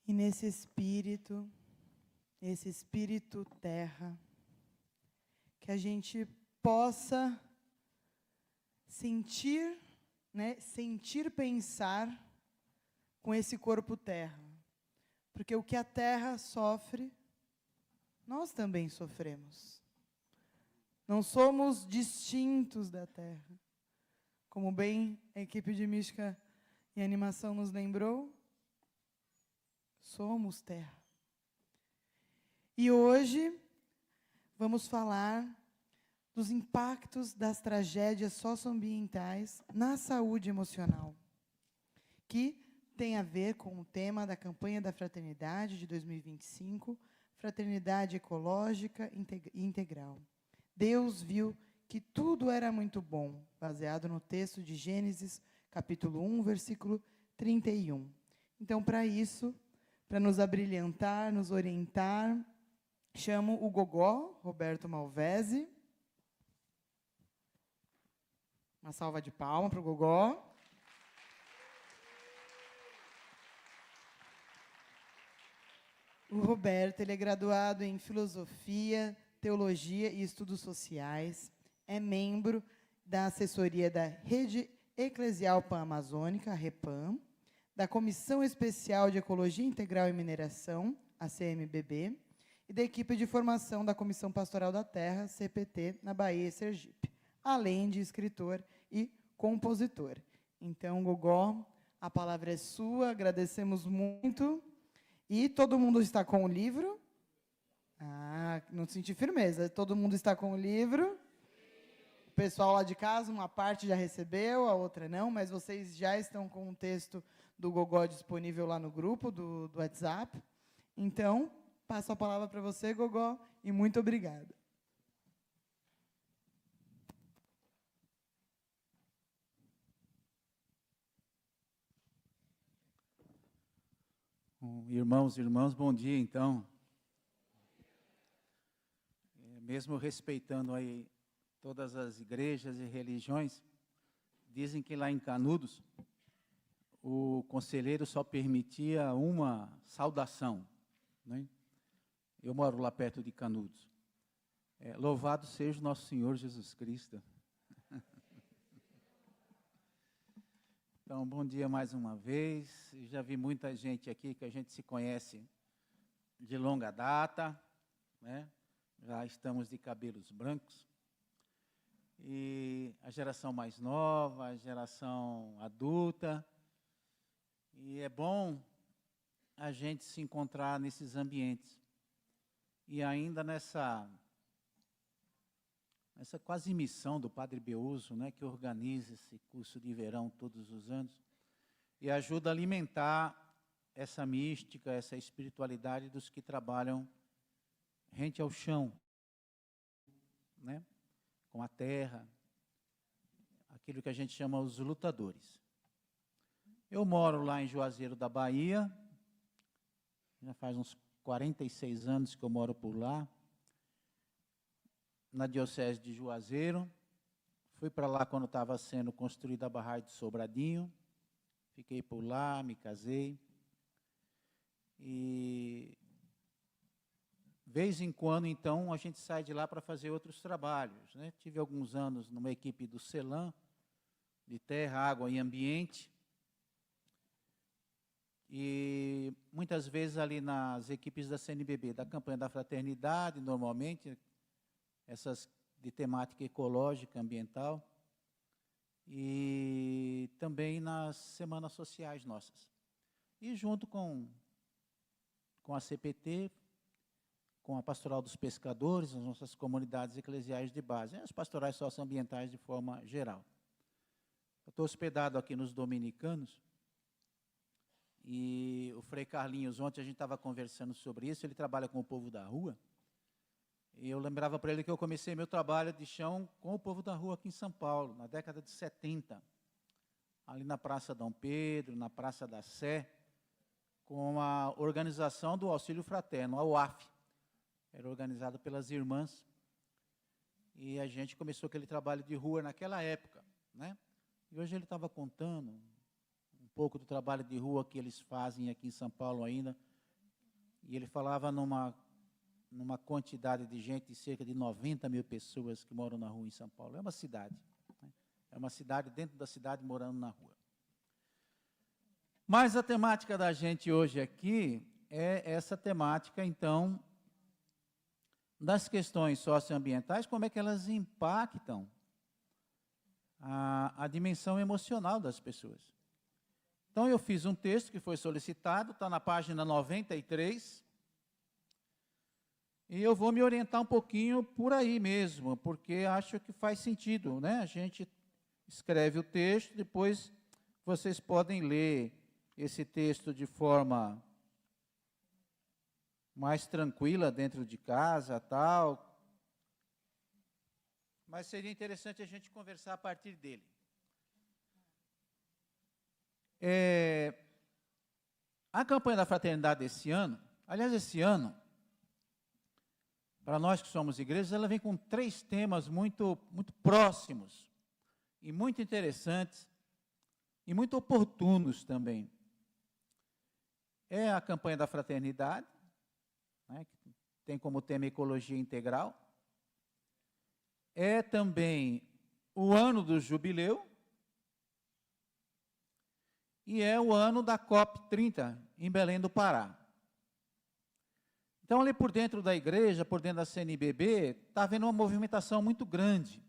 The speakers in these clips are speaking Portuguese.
E nesse espírito terra, que a gente possa sentir, né, pensar com esse corpo terra. Porque o que a terra sofre, nós também sofremos. Não somos distintos da terra. Como bem a equipe de mística e animação nos lembrou, somos terra. E hoje vamos falar dos impactos das tragédias socioambientais na saúde emocional, que tem a ver com o tema da campanha da Fraternidade de 2025, Fraternidade Ecológica e Integral. Deus viu que tudo era muito bom, baseado no texto de Gênesis, capítulo 1, versículo 31. Então, para isso, para nos abrilhantar, nos orientar, chamo o gogó, Roberto Malvese. Uma salva de palmas para o gogó. O Roberto, ele é graduado em Filosofia, Teologia e Estudos Sociais, é membro da assessoria da Rede Eclesial Pan-Amazônica, a REPAM, da Comissão Especial de Ecologia Integral e Mineração, a CMBB, e da equipe de formação da Comissão Pastoral da Terra, CPT, na Bahia e Sergipe, além de escritor e compositor. Então, Gogó, a palavra é sua, agradecemos muito. E todo mundo está com o livro? Ah, não senti firmeza. Todo mundo está com o livro? O pessoal lá de casa, uma parte já recebeu, a outra não, mas vocês já estão com o texto do Gogó disponível lá no grupo do WhatsApp. Então, passo a palavra para você, Gogó, e muito obrigada. Irmãos e irmãs, bom dia, então. Mesmo respeitando aí todas as igrejas e religiões, dizem que lá em Canudos, o conselheiro só permitia uma saudação, né? Eu moro lá perto de Canudos. Louvado seja o nosso Senhor Jesus Cristo. Então, bom dia mais uma vez. Já vi muita gente aqui que a gente se conhece de longa data, né? Já estamos de cabelos brancos. E a geração mais nova, a geração adulta. E é bom a gente se encontrar nesses ambientes. E ainda nessa quase missão do Padre Beuso, né, que organiza esse curso de verão todos os anos, e ajuda a alimentar essa mística, essa espiritualidade dos que trabalham rente ao chão, né, com a terra, aquilo que a gente chama os lutadores. Eu moro lá em Juazeiro da Bahia, já faz uns 46 anos que eu moro por lá, na Diocese de Juazeiro. Fui para lá quando estava sendo construída a barragem de Sobradinho. Fiquei por lá, me casei. E, vez em quando, então, a gente sai de lá para fazer outros trabalhos, né? Tive alguns anos numa equipe do CELAM, de terra, água e ambiente. E muitas vezes ali nas equipes da CNBB, da campanha da fraternidade, normalmente, essas de temática ecológica, ambiental, e também nas semanas sociais nossas. E junto com a CPT, com a Pastoral dos Pescadores, as nossas comunidades eclesiais de base, as pastorais socioambientais de forma geral. Eu estou hospedado aqui nos Dominicanos, e o Frei Carlinhos, ontem a gente estava conversando sobre isso, ele trabalha com o povo da rua, e eu lembrava para ele que eu comecei meu trabalho de chão com o povo da rua aqui em São Paulo, na década de 70, ali na Praça Dom Pedro, na Praça da Sé, com a organização do Auxílio Fraterno, a UAF. Era organizado pelas irmãs, e a gente começou aquele trabalho de rua naquela época, né? E hoje ele estava contando um pouco do trabalho de rua que eles fazem aqui em São Paulo ainda, e ele falava numa quantidade de gente, de cerca de 90 mil pessoas que moram na rua em São Paulo. É uma cidade, né? É uma cidade dentro da cidade morando na rua. Mas a temática da gente hoje aqui é essa temática, então, das questões socioambientais, como é que elas impactam a dimensão emocional das pessoas. Então, eu fiz um texto que foi solicitado, está na página 93, e eu vou me orientar um pouquinho por aí mesmo, porque acho que faz sentido, né? A gente escreve o texto, depois vocês podem ler esse texto de forma mais tranquila dentro de casa, tal. Mas seria interessante a gente conversar a partir dele. A campanha da fraternidade desse ano, aliás, esse ano, para nós que somos igrejas, ela vem com 3 temas muito próximos e muito interessantes e muito oportunos também. É a campanha da fraternidade, né, que tem como tema ecologia integral. É também o ano do jubileu e é o ano da COP30 em Belém do Pará. Então, ali por dentro da igreja, por dentro da CNBB, está havendo uma movimentação muito grande.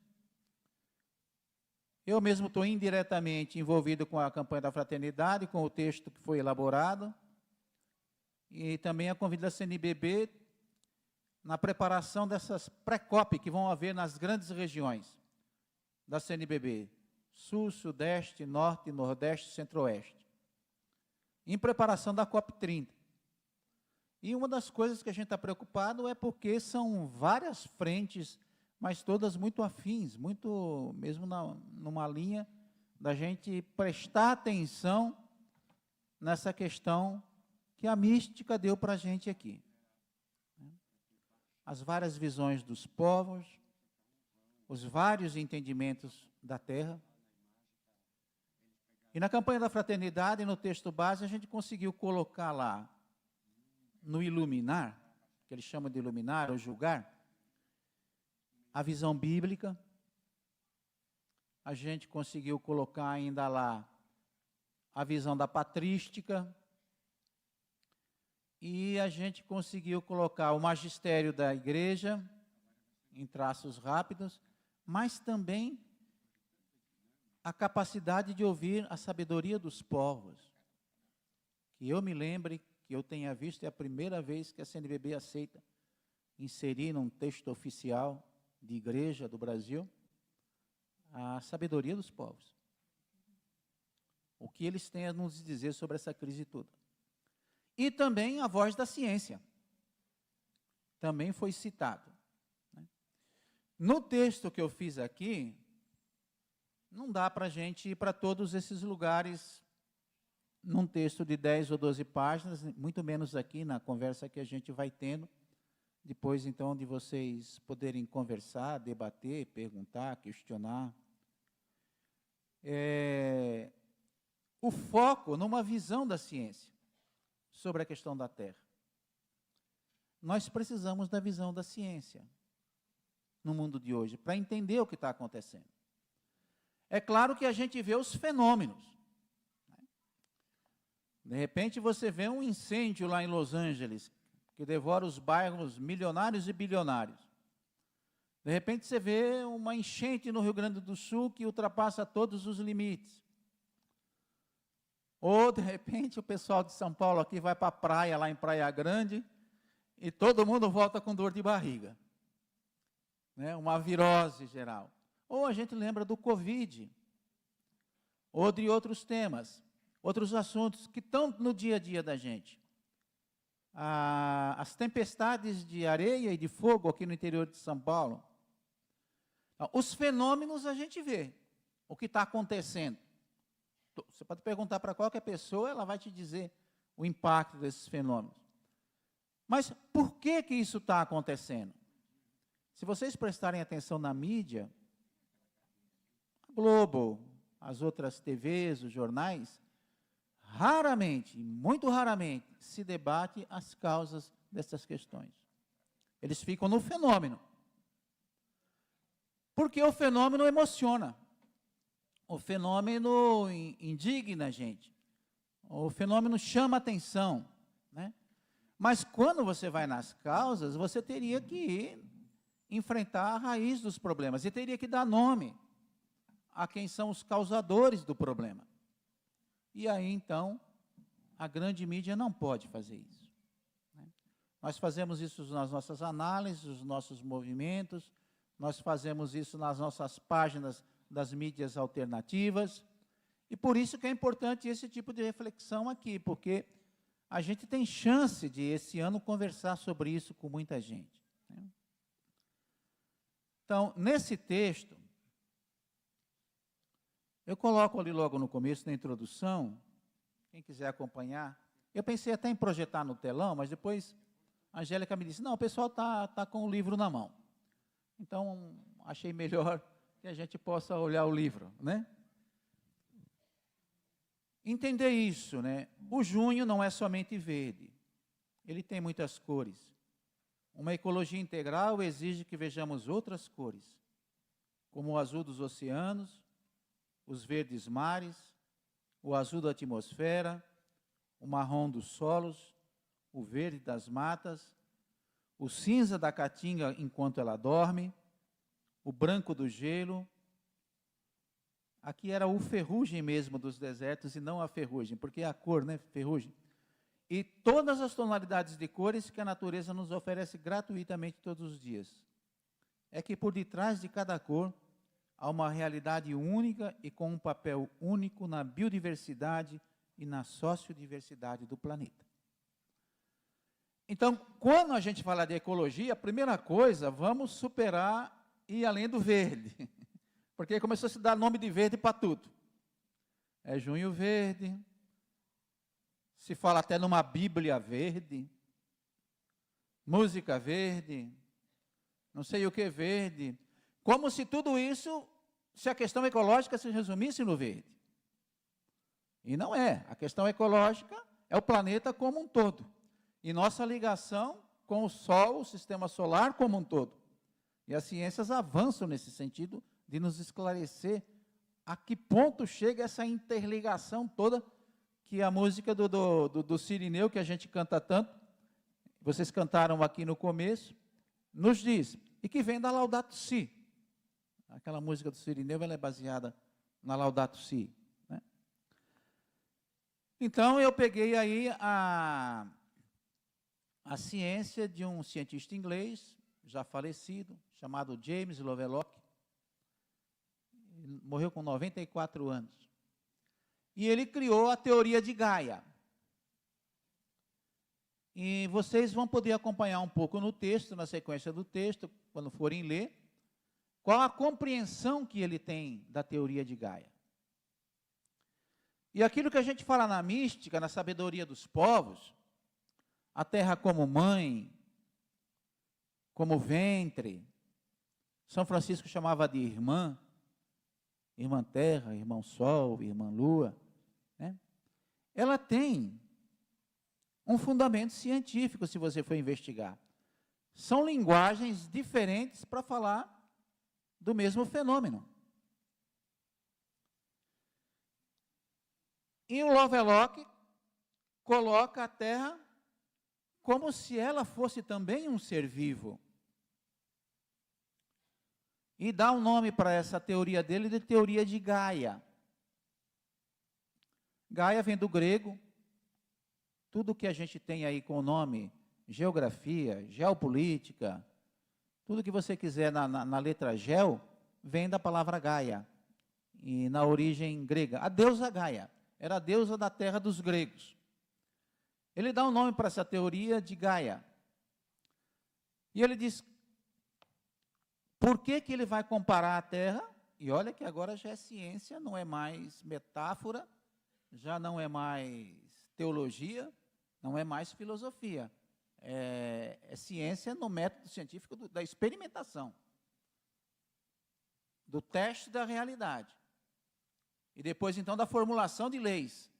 Eu mesmo estou indiretamente envolvido com a campanha da fraternidade, com o texto que foi elaborado, e também a convite da CNBB na preparação dessas pré-COP que vão haver nas grandes regiões da CNBB, Sul, Sudeste, Norte, Nordeste, Centro-Oeste, em preparação da COP30. E uma das coisas que a gente está preocupado é porque são várias frentes, mas todas muito afins, muito mesmo numa linha da gente prestar atenção nessa questão que a mística deu para a gente aqui. As várias visões dos povos, os vários entendimentos da terra. E na campanha da fraternidade, no texto base, a gente conseguiu colocar lá, no iluminar, que eles chamam de iluminar ou julgar, a visão bíblica. A gente conseguiu colocar ainda lá a visão da patrística, e a gente conseguiu colocar o magistério da igreja, em traços rápidos, mas também a capacidade de ouvir a sabedoria dos povos. Que eu me lembre, que eu tenha visto, é a primeira vez que a CNBB aceita inserir num texto oficial de igreja do Brasil a sabedoria dos povos. O que eles têm a nos dizer sobre essa crise toda. E também a voz da ciência. Também foi citado. No texto que eu fiz aqui, não dá para a gente ir para todos esses lugares num texto de 10 ou 12 páginas, muito menos aqui na conversa que a gente vai tendo, depois então de vocês poderem conversar, debater, perguntar, questionar. O foco numa visão da ciência sobre a questão da Terra. Nós precisamos da visão da ciência no mundo de hoje, para entender o que está acontecendo. É claro que a gente vê os fenômenos. De repente você vê um incêndio lá em Los Angeles, que devora os bairros milionários e bilionários. De repente você vê uma enchente no Rio Grande do Sul que ultrapassa todos os limites. Ou, de repente, o pessoal de São Paulo aqui vai para a praia, lá em Praia Grande, e todo mundo volta com dor de barriga. Né? Uma virose geral. Ou a gente lembra do Covid, ou de outros temas, outros assuntos que estão no dia a dia da gente. As tempestades de areia e de fogo aqui no interior de São Paulo. Os fenômenos a gente vê, o que está acontecendo. Você pode perguntar para qualquer pessoa, ela vai te dizer o impacto desses fenômenos. Mas por que isso está acontecendo? Se vocês prestarem atenção na mídia, a Globo, as outras TVs, os jornais, raramente, muito raramente, se debate as causas dessas questões. Eles ficam no fenômeno. Porque o fenômeno emociona. O fenômeno indigna a gente. O fenômeno chama atenção, né? Mas quando você vai nas causas, você teria que enfrentar a raiz dos problemas e teria que dar nome a quem são os causadores do problema. E aí, então, a grande mídia não pode fazer isso, né? Nós fazemos isso nas nossas análises, nos nossos movimentos, nós fazemos isso nas nossas páginas das mídias alternativas, e por isso que é importante esse tipo de reflexão aqui, porque a gente tem chance de, esse ano, conversar sobre isso com muita gente, né? Então, nesse texto, eu coloco ali logo no começo, na introdução, quem quiser acompanhar, eu pensei até em projetar no telão, mas depois a Angélica me disse, não, o pessoal tá com o livro na mão. Então, achei melhor que a gente possa olhar o livro, né? Entender isso, né? O junho não é somente verde, ele tem muitas cores. Uma ecologia integral exige que vejamos outras cores, como o azul dos oceanos, os verdes mares, o azul da atmosfera, o marrom dos solos, o verde das matas, o cinza da caatinga enquanto ela dorme, o branco do gelo. Aqui era o ferrugem mesmo dos desertos e não a ferrugem, porque é a cor, né, ferrugem. E todas as tonalidades de cores que a natureza nos oferece gratuitamente todos os dias. É que por detrás de cada cor há uma realidade única e com um papel único na biodiversidade e na sociodiversidade do planeta. Então, quando a gente fala de ecologia, a primeira coisa, vamos superar e ir além do verde. Porque começou a se dar nome de verde para tudo. É junho verde, se fala até numa Bíblia verde, música verde, não sei o que verde, como se tudo isso, se a questão ecológica se resumisse no verde. E não é. A questão ecológica é o planeta como um todo. E nossa ligação com o Sol, o sistema solar como um todo. E as ciências avançam nesse sentido de nos esclarecer a que ponto chega essa interligação toda que a música do Cirineu, que a gente canta tanto, vocês cantaram aqui no começo, nos diz, e que vem da Laudato Si. Aquela música do Cirineu, ela é baseada na Laudato Si, né? Então, eu peguei aí a ciência de um cientista inglês, já falecido, chamado James Lovelock. Ele morreu com 94 anos. E ele criou a teoria de Gaia. E vocês vão poder acompanhar um pouco no texto, na sequência do texto, quando forem ler, qual a compreensão que ele tem da teoria de Gaia. E aquilo que a gente fala na mística, na sabedoria dos povos, a terra como mãe, como ventre, São Francisco chamava de irmã, irmã terra, irmão sol, irmã lua, né? Ela tem um fundamento científico, se você for investigar. São linguagens diferentes para falar do mesmo fenômeno. E o Lovelock coloca a Terra como se ela fosse também um ser vivo. E dá um nome para essa teoria dele de teoria de Gaia. Gaia vem do grego. Tudo que a gente tem aí com o nome geografia, geopolítica, tudo que você quiser na letra geo, vem da palavra Gaia. E na origem grega. A deusa Gaia era a deusa da terra dos gregos. Ele dá um nome para essa teoria de Gaia. E ele diz, por que ele vai comparar a Terra? E olha que agora já é ciência, não é mais metáfora, já não é mais teologia, não é mais filosofia. É ciência no método científico da experimentação, do teste da realidade. E depois, então, da formulação de leis.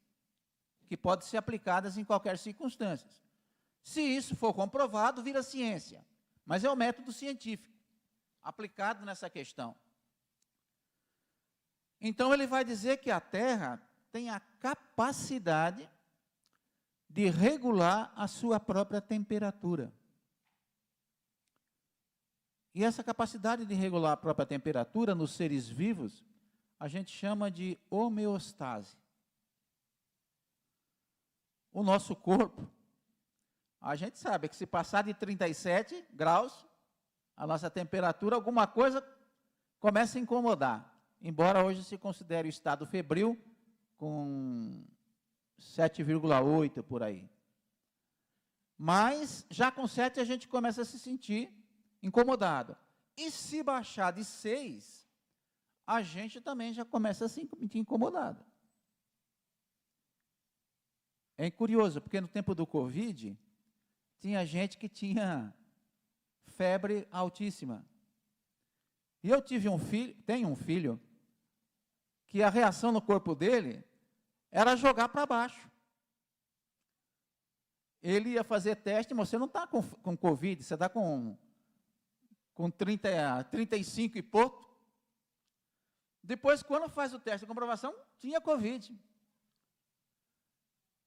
que podem ser aplicadas em qualquer circunstância. Se isso for comprovado, vira ciência. Mas é o método científico aplicado nessa questão. Então, ele vai dizer que a Terra tem a capacidade de regular a sua própria temperatura. E essa capacidade de regular a própria temperatura nos seres vivos, a gente chama de homeostase. O nosso corpo, a gente sabe que se passar de 37 graus, a nossa temperatura, alguma coisa começa a incomodar. Embora hoje se considere o estado febril com 7,8 por aí. Mas, já com 7, a gente começa a se sentir incomodado. E se baixar de 6, a gente também já começa a se sentir incomodado. É curioso, porque no tempo do Covid, tinha gente que tinha febre altíssima. E eu tenho um filho, que a reação no corpo dele era jogar para baixo. Ele ia fazer teste, mas você não está com Covid, você está com 35 e pouco. Depois, quando faz o teste de comprovação, tinha Covid.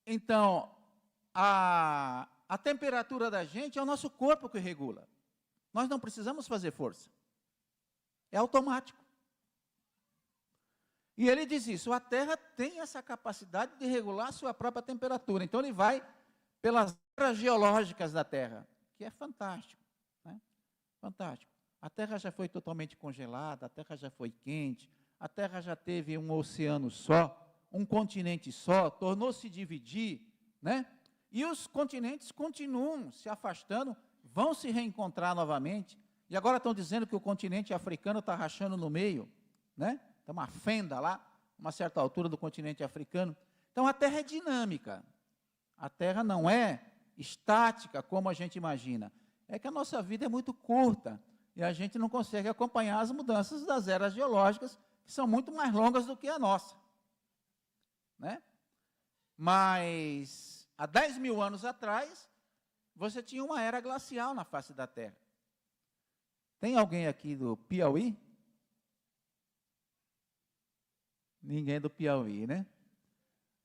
Então, a temperatura da gente é o nosso corpo que regula. Nós não precisamos fazer força. É automático. E ele diz isso, a Terra tem essa capacidade de regular a sua própria temperatura. Então, ele vai pelas eras geológicas da Terra, que é fantástico, né? Fantástico. A Terra já foi totalmente congelada, a Terra já foi quente, a Terra já teve um oceano só, um continente só, tornou-se dividir, né? E os continentes continuam se afastando, vão se reencontrar novamente, e agora estão dizendo que o continente africano está rachando no meio, né? Tem uma fenda lá, uma certa altura do continente africano. Então, a Terra é dinâmica. A Terra não é estática, como a gente imagina. É que a nossa vida é muito curta, e a gente não consegue acompanhar as mudanças das eras geológicas, que são muito mais longas do que a nossa, né? Mas, há 10 mil anos atrás, você tinha uma era glacial na face da Terra. Tem alguém aqui do Piauí? Ninguém do Piauí, né?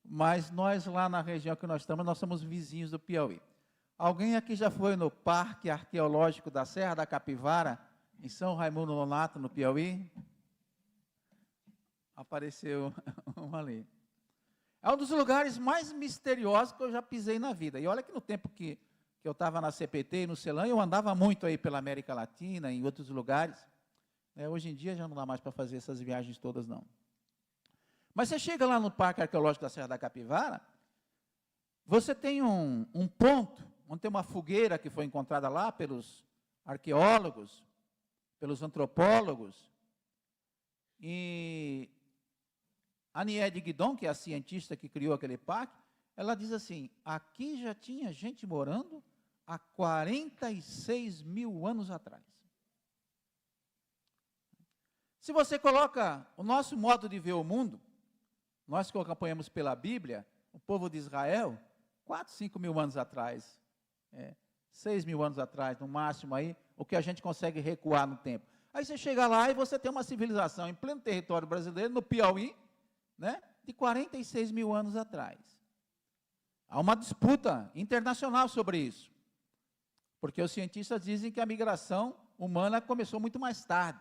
Mas nós lá na região que nós estamos, nós somos vizinhos do Piauí. Alguém aqui já foi no Parque Arqueológico da Serra da Capivara, em São Raimundo Nonato, no Piauí? Apareceu um ali. É um dos lugares mais misteriosos que eu já pisei na vida. E olha que no tempo que eu estava na CPT e no CELAM, eu andava muito aí pela América Latina, em outros lugares. Hoje em dia já não dá mais para fazer essas viagens todas, não. Mas você chega lá no Parque Arqueológico da Serra da Capivara, você tem um ponto, onde tem uma fogueira que foi encontrada lá pelos arqueólogos, pelos antropólogos, e a Niede Guidon, que é a cientista que criou aquele parque, ela diz assim, aqui já tinha gente morando há 46 mil anos atrás. Se você coloca o nosso modo de ver o mundo, nós que acompanhamos pela Bíblia, o povo de Israel, 4, 5 mil anos atrás, 6 mil anos atrás, no máximo aí, o que a gente consegue recuar no tempo. Aí você chega lá e você tem uma civilização em pleno território brasileiro, no Piauí, né, de 46 mil anos atrás. Há uma disputa internacional sobre isso, porque os cientistas dizem que a migração humana começou muito mais tarde.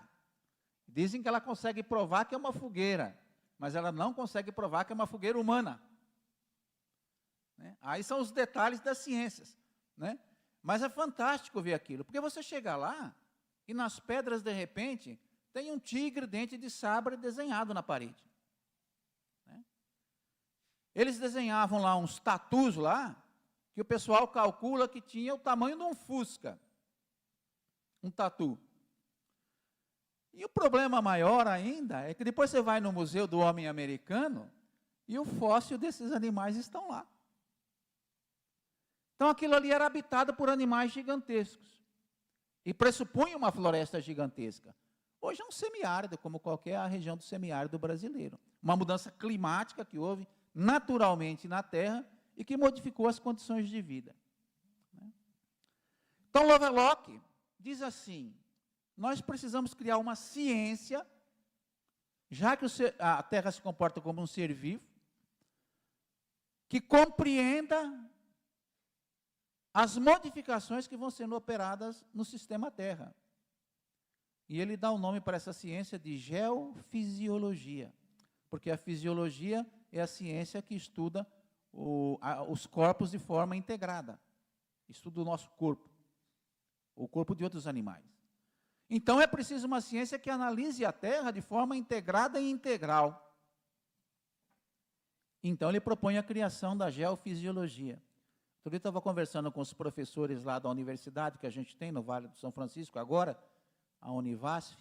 Dizem que ela consegue provar que é uma fogueira, mas ela não consegue provar que é uma fogueira humana. Né? Aí são os detalhes das ciências. Né? Mas é fantástico ver aquilo, porque você chega lá e nas pedras, de repente, tem um tigre dente de sabre desenhado na parede. Né? Eles desenhavam lá uns tatus lá, que o pessoal calcula que tinha o tamanho de um Fusca. Um tatu. E o problema maior ainda é que depois você vai no Museu do Homem Americano e o fóssil desses animais estão lá. Então aquilo ali era habitado por animais gigantescos. E pressupunha uma floresta gigantesca. Hoje é um semiárido, como qualquer região do semiárido brasileiro. Uma mudança climática que houve naturalmente na Terra e que modificou as condições de vida. Então, Lovelock diz assim: nós precisamos criar uma ciência, já que a Terra se comporta como um ser vivo, que compreenda as modificações que vão sendo operadas no sistema Terra. E ele dá o nome para essa ciência de geofisiologia, porque a fisiologia é a ciência que estuda os corpos de forma integrada, estuda o nosso corpo, o corpo de outros animais. Então é preciso uma ciência que analise a Terra de forma integrada e integral. Então ele propõe a criação da geofisiologia. Outro dia eu estava conversando com os professores lá da universidade que a gente tem no Vale do São Francisco agora, a Univasf,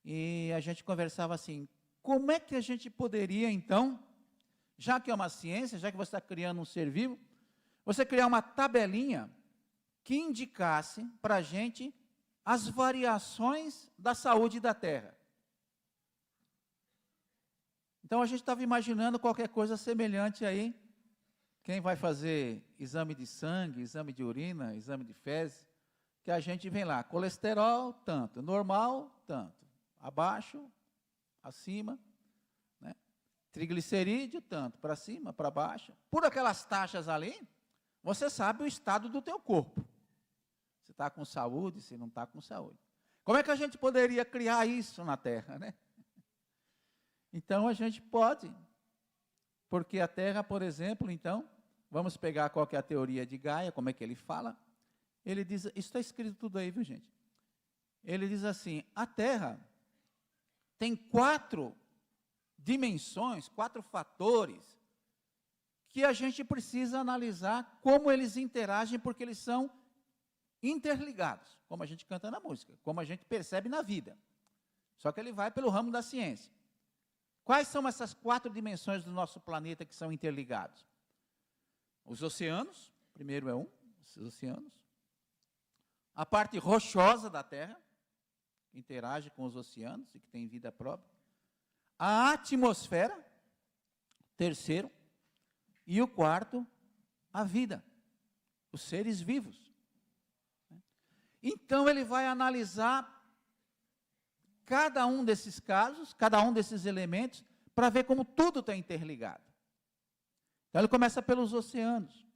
e a gente conversava assim: como é que a gente poderia, então, já que é uma ciência, já que você está criando um ser vivo, você criar uma tabelinha que indicasse para a gente as variações da saúde da Terra. Então, a gente estava imaginando qualquer coisa semelhante aí. Quem vai fazer exame de sangue, exame de urina, exame de fezes, que a gente vem lá, colesterol, tanto, normal, tanto, abaixo, acima, né? Triglicerídeo, tanto, para cima, para baixo. Por aquelas taxas ali, você sabe o estado do teu corpo. Se está com saúde, se não está com saúde. Como é que a gente poderia criar isso na Terra, né? Então, a gente pode, porque a Terra, por exemplo, então, vamos pegar qual que é a teoria de Gaia, como é que ele fala. Ele diz, isso está escrito tudo aí, viu, gente? Ele diz assim: a Terra tem 4 dimensões, 4 fatores, que a gente precisa analisar como eles interagem, porque eles são interligados, como a gente canta na música, como a gente percebe na vida. Só que ele vai pelo ramo da ciência. Quais são essas 4 dimensões do nosso planeta que são interligados? Os oceanos, primeiro é os oceanos. A parte rochosa da Terra, que interage com os oceanos e que tem vida própria. A atmosfera, terceiro. E o quarto, a vida, os seres vivos. Então, ele vai analisar cada um desses casos, cada um desses elementos, para ver como tudo está interligado. Então, ele começa pelos oceanos.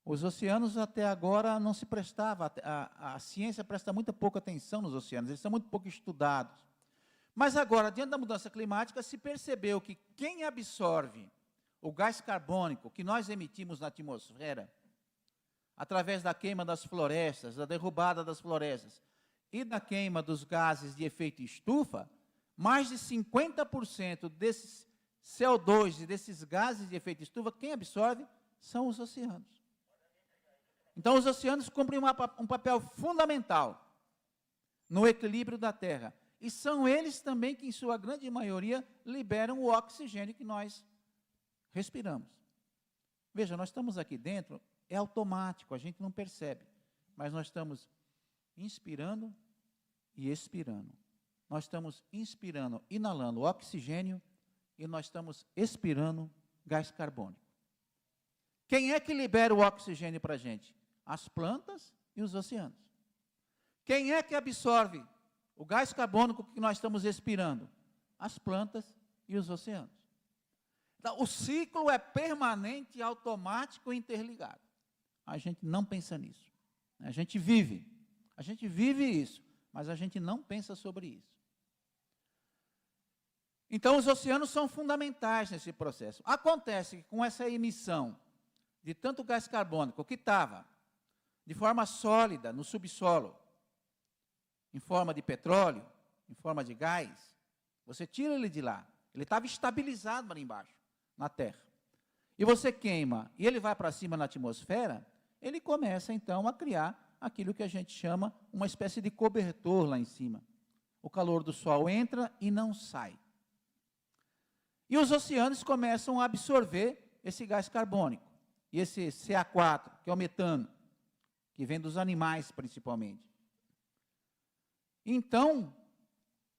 Os oceanos até agora não se prestava, a ciência presta muito pouca atenção nos oceanos, eles são muito pouco estudados. Mas agora, diante da mudança climática, se percebeu que quem absorve o gás carbônico que nós emitimos na atmosfera, através da queima das florestas, da derrubada das florestas, e da queima dos gases de efeito estufa, mais de 50% desses CO2 e desses gases de efeito estufa, quem absorve são os oceanos. Então, os oceanos cumprem um papel fundamental no equilíbrio da Terra. E são eles também que, em sua grande maioria, liberam o oxigênio que nós respiramos. Veja, nós estamos aqui dentro, é automático, a gente não percebe, mas nós estamos inspirando e expirando. Nós estamos inspirando, inalando oxigênio e nós estamos expirando gás carbônico. Quem é que libera o oxigênio para a gente? As plantas e os oceanos. Quem é que absorve o gás carbônico que nós estamos expirando? As plantas e os oceanos. Então, o ciclo é permanente, automático e interligado. A gente não pensa nisso. A gente vive isso, mas a gente não pensa sobre isso. Então, os oceanos são fundamentais nesse processo. Acontece que com essa emissão de tanto gás carbônico que estava de forma sólida no subsolo, em forma de petróleo, em forma de gás, você tira ele de lá, ele estava estabilizado ali embaixo, na Terra. E você queima, e ele vai para cima na atmosfera, ele começa então a criar aquilo que a gente chama uma espécie de cobertor lá em cima. O calor do Sol entra e não sai. E os oceanos começam a absorver esse gás carbônico. E esse CA4, que é o metano, que vem dos animais principalmente. Então,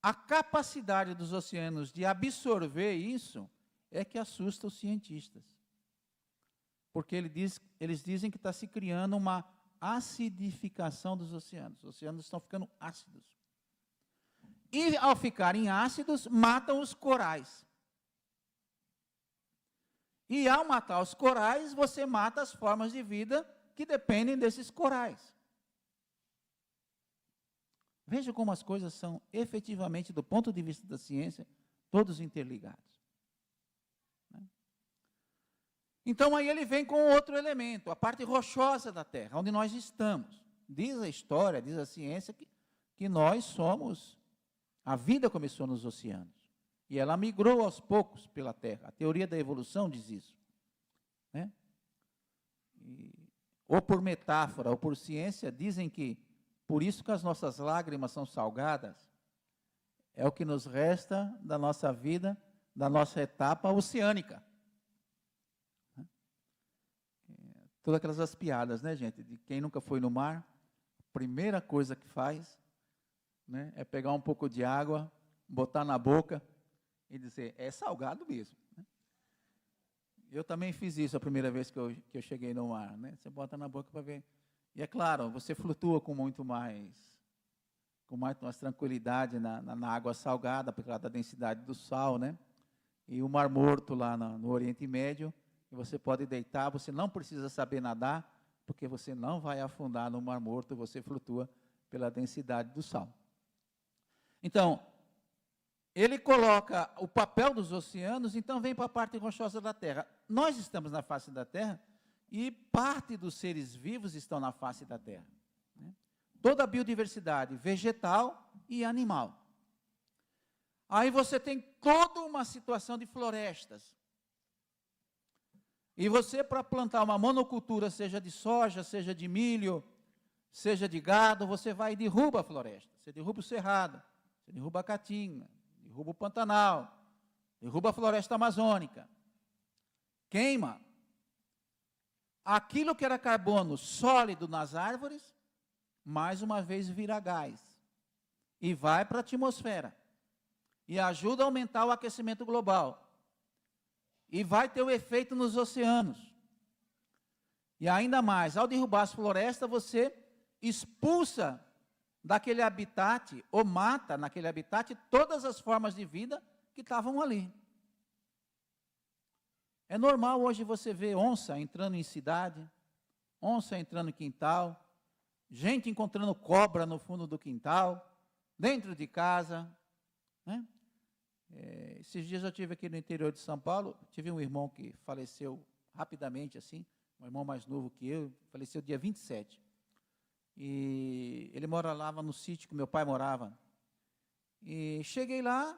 a capacidade dos oceanos de absorver isso é que assusta os cientistas. Porque eles dizem que está se criando uma acidificação dos oceanos. Os oceanos estão ficando ácidos. E, ao ficarem ácidos, matam os corais. E, ao matar os corais, você mata as formas de vida que dependem desses corais. Veja como as coisas são, efetivamente, do ponto de vista da ciência, todos interligados. Então, aí ele vem com outro elemento, a parte rochosa da Terra, onde nós estamos. Diz a história, diz a ciência, que nós somos, a vida começou nos oceanos. E ela migrou aos poucos pela Terra. A teoria da evolução diz isso. Né? Ou por metáfora, ou por ciência, dizem que, por isso que as nossas lágrimas são salgadas, é o que nos resta da nossa vida, da nossa etapa oceânica. Todas aquelas piadas, né, gente? De quem nunca foi no mar, a primeira coisa que faz, né, é pegar um pouco de água, botar na boca e dizer, é salgado mesmo. Né? Eu também fiz isso a primeira vez que eu cheguei no mar. Né? Você bota na boca para ver. E é claro, você flutua com muito mais tranquilidade na água salgada, por causa da densidade do sal, né? E o Mar Morto lá no Oriente Médio, e você pode deitar, você não precisa saber nadar, porque você não vai afundar no Mar Morto, você flutua pela densidade do sal. Então, ele coloca o papel dos oceanos, então vem para a parte rochosa da Terra. Nós estamos na face da Terra, e parte dos seres vivos estão na face da Terra. Né? Toda a biodiversidade vegetal e animal. Aí você tem toda uma situação de florestas. E você, para plantar uma monocultura, seja de soja, seja de milho, seja de gado, você vai e derruba a floresta. Você derruba o cerrado, você derruba a caatinga, derruba o pantanal, derruba a floresta amazônica. Queima. Aquilo que era carbono sólido nas árvores, mais uma vez vira gás. E vai para a atmosfera. E ajuda a aumentar o aquecimento global. E vai ter o efeito nos oceanos. E ainda mais, ao derrubar as florestas, você expulsa daquele habitat, ou mata naquele habitat, todas as formas de vida que estavam ali. É normal hoje você ver onça entrando em cidade, onça entrando em quintal, gente encontrando cobra no fundo do quintal, dentro de casa, né? Esses dias eu estive aqui no interior de São Paulo, tive um irmão que faleceu rapidamente, assim, um irmão mais novo que eu, faleceu dia 27. E ele morava no sítio que meu pai morava. E cheguei lá,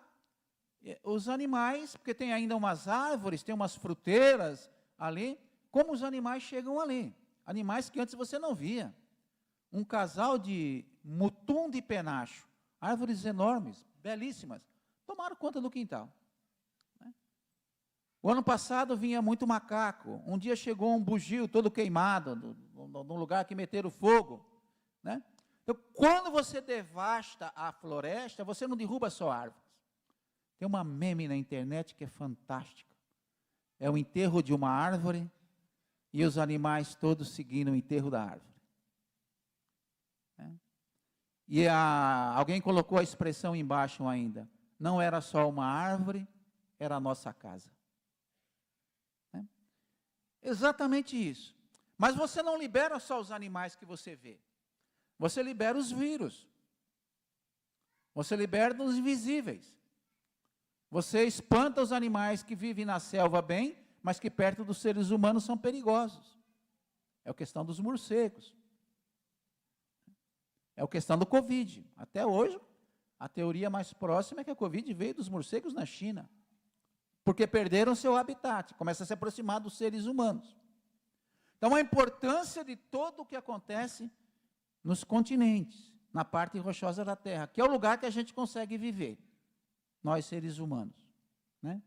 os animais, porque tem ainda umas árvores, tem umas fruteiras ali, como os animais chegam ali? Animais que antes você não via. Um casal de mutum de penacho, árvores enormes, belíssimas, tomaram conta do quintal. Né? O ano passado vinha muito macaco. Um dia chegou um bugio todo queimado, num lugar que meteram fogo. Né? Então, quando você devasta a floresta, você não derruba só árvores. Tem uma meme na internet que é fantástica. É o enterro de uma árvore e os animais todos seguindo o enterro da árvore. Né? E alguém colocou a expressão embaixo ainda. Não era só uma árvore, era a nossa casa. Né? Exatamente isso. Mas você não libera só os animais que você vê. Você libera os vírus. Você libera os invisíveis. Você espanta os animais que vivem na selva bem, mas que perto dos seres humanos são perigosos. É a questão dos morcegos. É a questão do Covid. Até hoje, a teoria mais próxima é que a Covid veio dos morcegos na China, porque perderam seu habitat, começa a se aproximar dos seres humanos. Então, a importância de tudo o que acontece nos continentes, na parte rochosa da Terra, que é o lugar que a gente consegue viver, nós seres humanos. Né?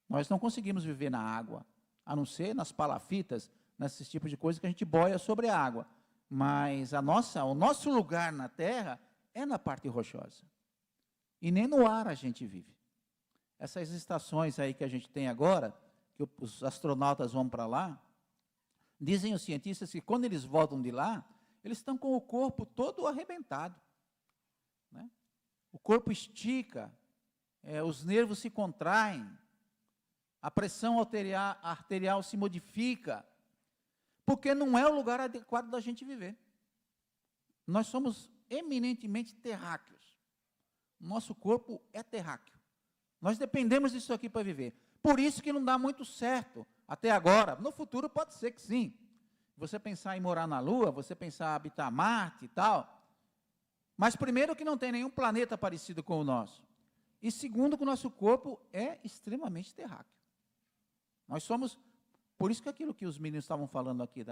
Nós não conseguimos viver na água, a não ser nas palafitas, nesses tipos de coisas que a gente boia sobre a água. Mas o nosso lugar na Terra é na parte rochosa. E nem no ar a gente vive. essas estações aí que a gente tem agora, que os astronautas vão para lá, dizem os cientistas que quando eles voltam de lá, eles estão com o corpo todo arrebentado, né? O corpo estica, os nervos se contraem, a pressão arterial se modifica, porque não é o lugar adequado da gente viver. Nós somos eminentemente terráqueos. Nosso corpo é terráqueo. Nós dependemos disso aqui para viver. Por isso que não dá muito certo até agora. No futuro pode ser que sim. Você pensar em morar na Lua, você pensar em habitar Marte e tal. Mas primeiro que não tem nenhum planeta parecido com o nosso. E segundo que o nosso corpo é extremamente terráqueo. Nós somos, por isso que aquilo que os meninos estavam falando aqui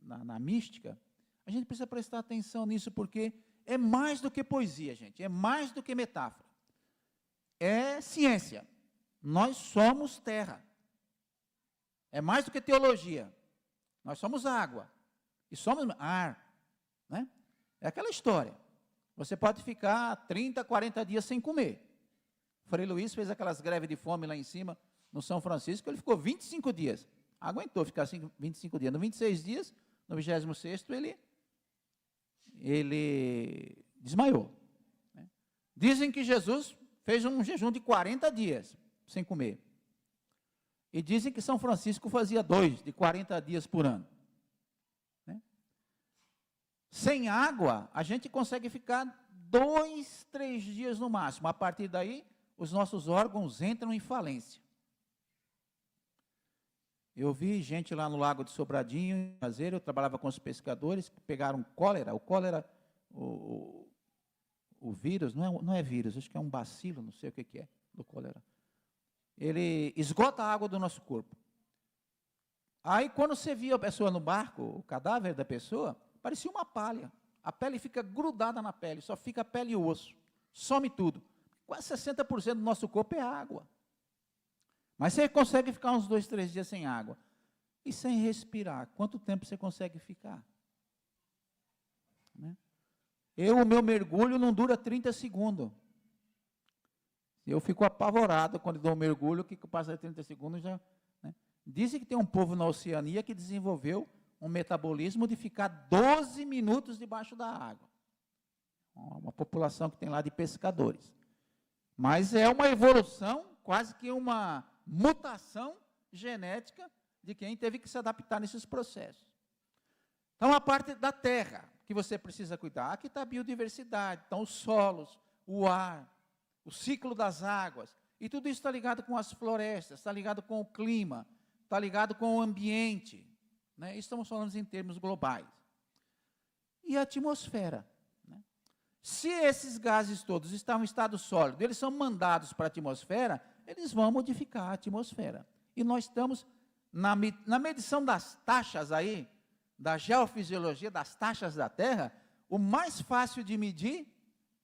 na mística, a gente precisa prestar atenção nisso, porque é mais do que poesia, gente, é mais do que metáfora. É ciência. Nós somos terra. É mais do que teologia. Nós somos água. E somos ar. Né? É aquela história. Você pode ficar 30, 40 dias sem comer. Frei Luiz fez aquelas greves de fome lá em cima, no São Francisco, ele ficou 25 dias. Aguentou ficar assim 25 dias. No 26 dias, no 26º, ele desmaiou. Né? Dizem que Jesus fez um jejum de 40 dias sem comer. E dizem que São Francisco fazia 2, de 40 dias por ano. Né? Sem água, a gente consegue ficar 2, 3 dias no máximo. A partir daí, os nossos órgãos entram em falência. Eu vi gente lá no Lago de Sobradinho, em Juazeiro, eu trabalhava com os pescadores, que pegaram cólera. O cólera, o vírus, não é vírus, acho que é um bacilo, não sei o que é, do cólera. Ele esgota a água do nosso corpo. Aí, quando você via a pessoa no barco, o cadáver da pessoa, parecia uma palha. A pele fica grudada na pele, só fica a pele e o osso. Some tudo. Quase 60% do nosso corpo é água. Mas você consegue ficar uns 2, 3 dias sem água. E sem respirar, quanto tempo você consegue ficar? Né? O meu mergulho não dura 30 segundos. Eu fico apavorado quando dou um mergulho, que passa 30 segundos já... Né? Dizem que tem um povo na Oceania que desenvolveu um metabolismo de ficar 12 minutos debaixo da água. Uma população que tem lá de pescadores. Mas é uma evolução, quase que uma mutação genética de quem teve que se adaptar nesses processos. Então, a parte da terra que você precisa cuidar, aqui está a biodiversidade, então os solos, o ar, o ciclo das águas, e tudo isso está ligado com as florestas, está ligado com o clima, está ligado com o ambiente, né? Estamos falando em termos globais. E a atmosfera. Né? Se esses gases todos estão em estado sólido, eles são mandados para a atmosfera, eles vão modificar a atmosfera. E nós estamos, na medição das taxas aí, da geofisiologia, das taxas da Terra, o mais fácil de medir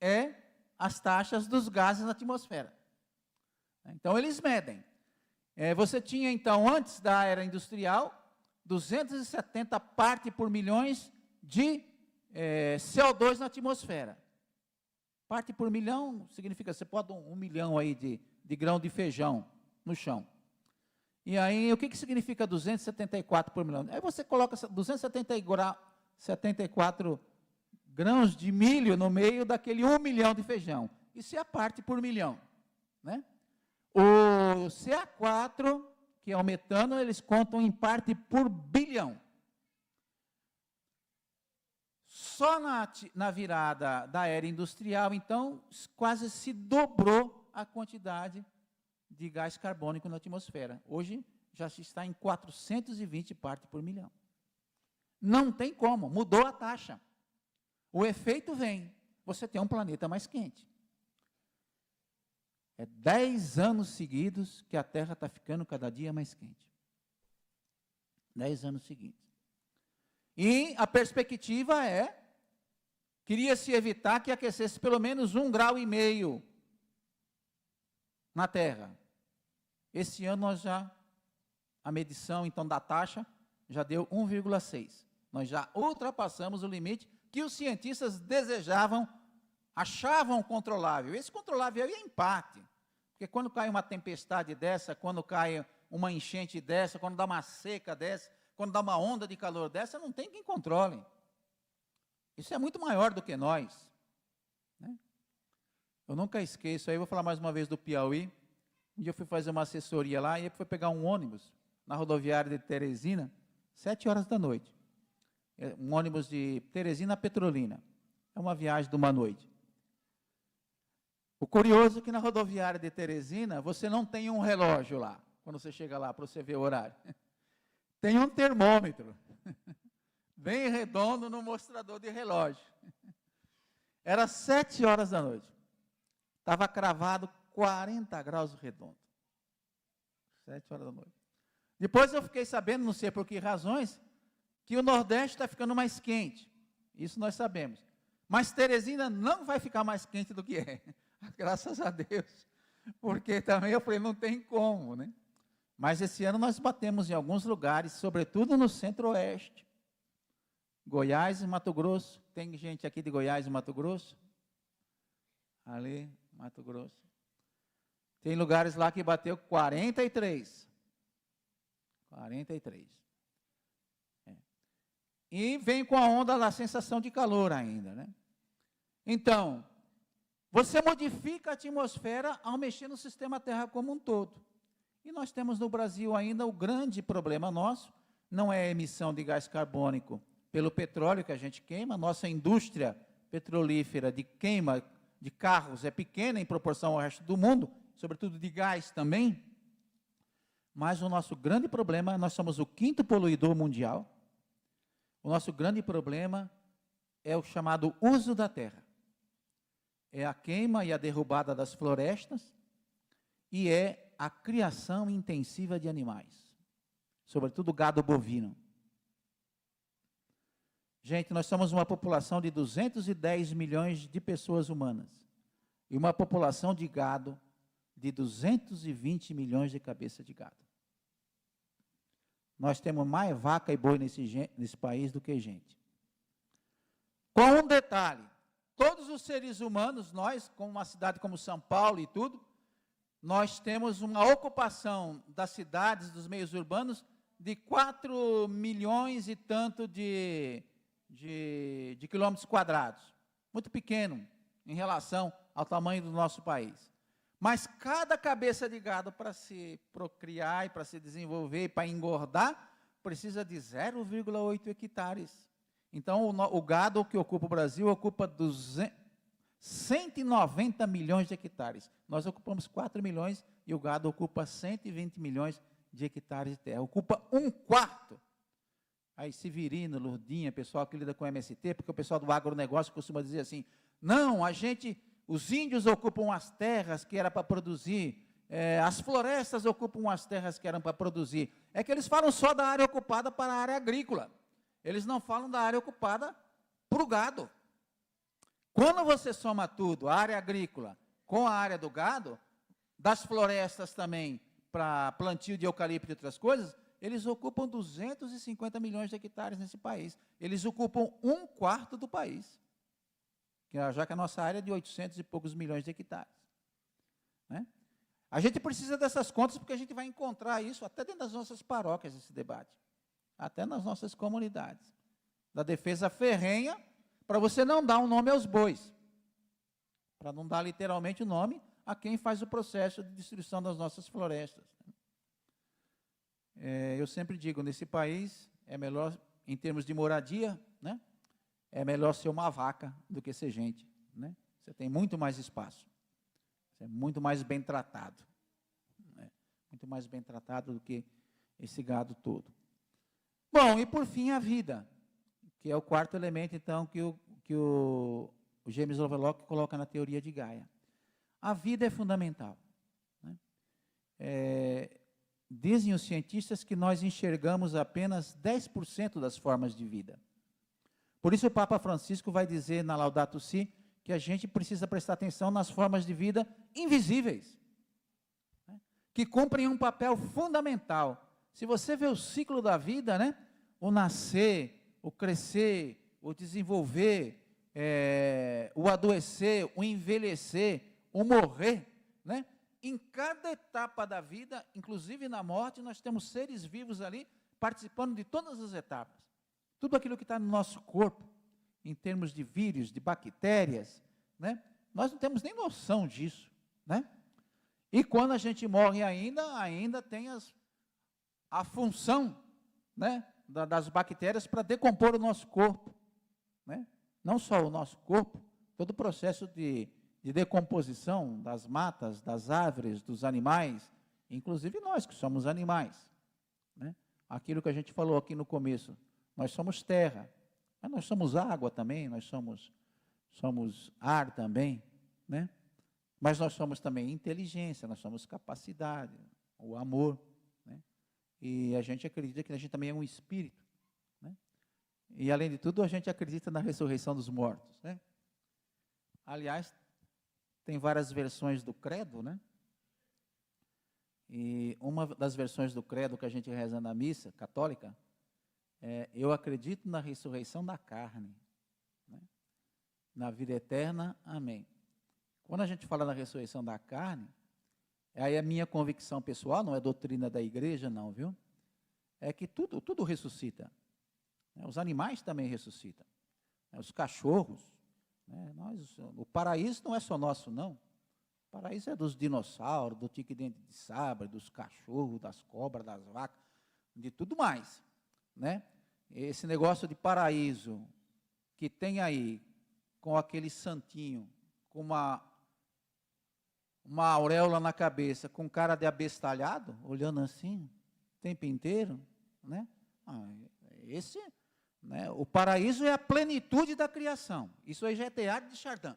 é as taxas dos gases na atmosfera. Então, eles medem. Você tinha, então, antes da era industrial, 270 partes por milhões de CO2 na atmosfera. Parte por milhão significa, você pode 1 milhão aí de grão de feijão no chão. E aí, o que significa 274 por milhão? Aí você coloca 274 grãos de milho no meio daquele 1 milhão de feijão. Isso é a parte por milhão. Né? O CA4, que é o metano, eles contam em parte por bilhão. Só na virada da era industrial, então, quase se dobrou a quantidade de gás carbônico na atmosfera. Hoje, já se está em 420 partes por milhão. Não tem como, mudou a taxa. O efeito vem, você tem um planeta mais quente. É 10 anos seguidos que a Terra está ficando cada dia mais quente. 10 anos seguidos. E a perspectiva queria-se evitar que aquecesse pelo menos 1,5 grau na Terra. Esse ano a medição então da taxa já deu 1,6. Nós já ultrapassamos o limite que os cientistas desejavam, achavam controlável. Esse controlável é empate. Porque quando cai uma tempestade dessa, quando cai uma enchente dessa, quando dá uma seca dessa, quando dá uma onda de calor dessa, não tem quem controle. Isso é muito maior do que nós, né? Eu nunca esqueço, aí eu vou falar mais uma vez do Piauí. Um dia eu fui fazer uma assessoria lá, e aí fui pegar um ônibus na rodoviária de Teresina, 7 horas da noite. Um ônibus de Teresina a Petrolina. É uma viagem de uma noite. O curioso é que na rodoviária de Teresina, você não tem um relógio lá, quando você chega lá para você ver o horário. Tem um termômetro, bem redondo no mostrador de relógio. Era 7 horas da noite. Estava cravado 40 graus redondo. 7 horas da noite. Depois eu fiquei sabendo, não sei por que razões, que o Nordeste está ficando mais quente. Isso nós sabemos. Mas Teresina não vai ficar mais quente do que é. Graças a Deus. Porque também eu falei, não tem como, né? Mas esse ano nós batemos em alguns lugares, sobretudo no Centro-Oeste. Goiás e Mato Grosso. Tem gente aqui de Goiás e Mato Grosso? Ali, Mato Grosso. Tem lugares lá que bateu 43. 43. E vem com a onda da sensação de calor ainda, né? Então, você modifica a atmosfera ao mexer no sistema Terra como um todo. E nós temos no Brasil ainda o grande problema nosso, não é a emissão de gás carbônico pelo petróleo que a gente queima, nossa indústria petrolífera de queima de carros é pequena em proporção ao resto do mundo, sobretudo de gás também, mas o nosso grande problema, nós somos o 5º poluidor mundial. O nosso grande problema é o chamado uso da terra. É a queima e a derrubada das florestas e é a criação intensiva de animais, sobretudo gado bovino. Gente, nós somos uma população de 210 milhões de pessoas humanas e uma população de gado de 220 milhões de cabeças de gado. Nós temos mais vaca e boi nesse país do que gente. Com um detalhe, todos os seres humanos, nós, como uma cidade como São Paulo e tudo, nós temos uma ocupação das cidades, dos meios urbanos, de 4 milhões e tanto de quilômetros quadrados. Muito pequeno em relação ao tamanho do nosso país. Mas cada cabeça de gado para se procriar e para se desenvolver e para engordar, precisa de 0,8 hectares. Então, o gado que ocupa o Brasil ocupa 190 milhões de hectares. Nós ocupamos 4 milhões e o gado ocupa 120 milhões de hectares de terra. Ocupa 1/4. Aí, Severino, Lourdinha, pessoal que lida com MST, porque o pessoal do agronegócio costuma dizer assim, não, os índios ocupam as terras que era para produzir, as florestas ocupam as terras que eram para produzir. É que eles falam só da área ocupada para a área agrícola. Eles não falam da área ocupada para o gado. Quando você soma tudo, a área agrícola com a área do gado, das florestas também para plantio de eucalipto e outras coisas, eles ocupam 250 milhões de hectares nesse país. Eles ocupam 1/4 do país. Já que a nossa área é de 800 e poucos milhões de hectares. Né? A gente precisa dessas contas porque a gente vai encontrar isso até dentro das nossas paróquias, esse debate. Até nas nossas comunidades. Da defesa ferrenha, para você não dar um nome aos bois. Para não dar literalmente o nome a quem faz o processo de destruição das nossas florestas. Eu sempre digo, nesse país, é melhor, em termos de moradia, né? É melhor ser uma vaca do que ser gente, né? Você tem muito mais espaço. Você é muito mais bem tratado. Né? Muito mais bem tratado do que esse gado todo. Bom, e por fim a vida, que é o 4º elemento, então, que o James Lovelock coloca na teoria de Gaia. A vida é fundamental. Né? Dizem os cientistas que nós enxergamos apenas 10% das formas de vida. Por isso o Papa Francisco vai dizer na Laudato Si que a gente precisa prestar atenção nas formas de vida invisíveis, né, que cumprem um papel fundamental. Se você vê o ciclo da vida, né, o nascer, o crescer, o desenvolver, o adoecer, o envelhecer, o morrer, né, Em cada etapa da vida, inclusive na morte, nós temos seres vivos ali, participando de todas as etapas. Tudo aquilo que está no nosso corpo, em termos de vírus, de bactérias, né? Nós não temos nem noção disso, né? E quando a gente morre ainda tem a função, né, das bactérias para decompor o nosso corpo, né? Não só o nosso corpo, todo o processo de decomposição das matas, das árvores, dos animais, inclusive nós que somos animais, né? Aquilo que a gente falou aqui no começo, nós somos terra, mas nós somos água também, nós somos ar também, né? Mas nós somos também inteligência, nós somos capacidade, o amor, né? E a gente acredita que a gente também é um espírito, né? E, além de tudo, a gente acredita na ressurreição dos mortos, né? Aliás, tem várias versões do credo, né? E uma das versões do credo que a gente reza na missa católica é: eu acredito na ressurreição da carne, né? Na vida eterna, amém. Quando a gente fala na ressurreição da carne, aí a minha convicção pessoal, não é doutrina da igreja, não, viu? É que tudo ressuscita. Os animais também ressuscitam. Os cachorros. O paraíso não é só nosso, não. O paraíso é dos dinossauros, do tique-dente de sabre, dos cachorros, das cobras, das vacas, de tudo mais, né? Esse negócio de paraíso que tem aí, com aquele santinho, com uma auréola na cabeça, com cara de abestalhado, olhando assim, o tempo inteiro, né? Né? O paraíso é a plenitude da criação. Isso aí já é teatro de Chardin,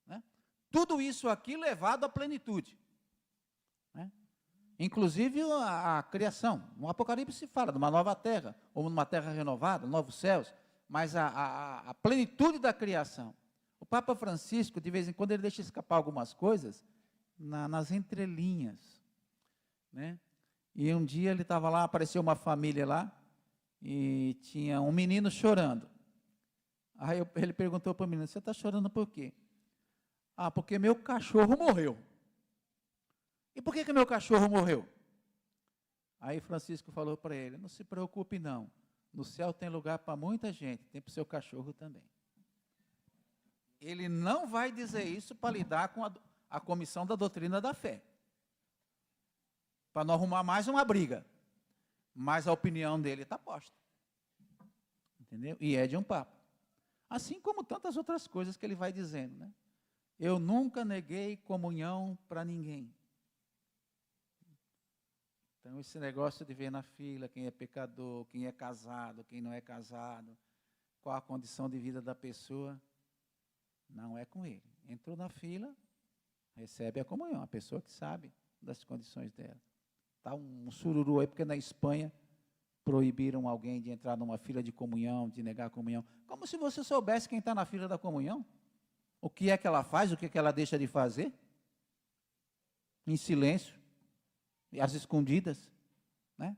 né? Tudo isso aqui levado à plenitude, né? Inclusive a criação. No Apocalipse se fala de uma nova terra, ou numa terra renovada, novos céus, mas a plenitude da criação. O Papa Francisco, de vez em quando, ele deixa escapar algumas coisas nas entrelinhas, né? E um dia ele estava lá, apareceu uma família lá, e tinha um menino chorando. Aí ele perguntou para o menino: você está chorando por quê? Ah, porque meu cachorro morreu. E por que meu cachorro morreu? Aí Francisco falou para ele: não se preocupe não, no céu tem lugar para muita gente, tem para o seu cachorro também. Ele não vai dizer isso para lidar com a comissão da doutrina da fé, para não arrumar mais uma briga. Mas a opinião dele está posta, entendeu? E é de um papa. Assim como tantas outras coisas que ele vai dizendo, né? Eu nunca neguei comunhão para ninguém. Então, esse negócio de ver na fila quem é pecador, quem é casado, quem não é casado, qual a condição de vida da pessoa, não é com ele. Entrou na fila, recebe a comunhão, a pessoa que sabe das condições dela. Está um sururu aí, porque na Espanha proibiram alguém de entrar numa fila de comunhão, de negar a comunhão. Como se você soubesse quem está na fila da comunhão. O que é que ela faz, o que é que ela deixa de fazer. Em silêncio, e às escondidas, né?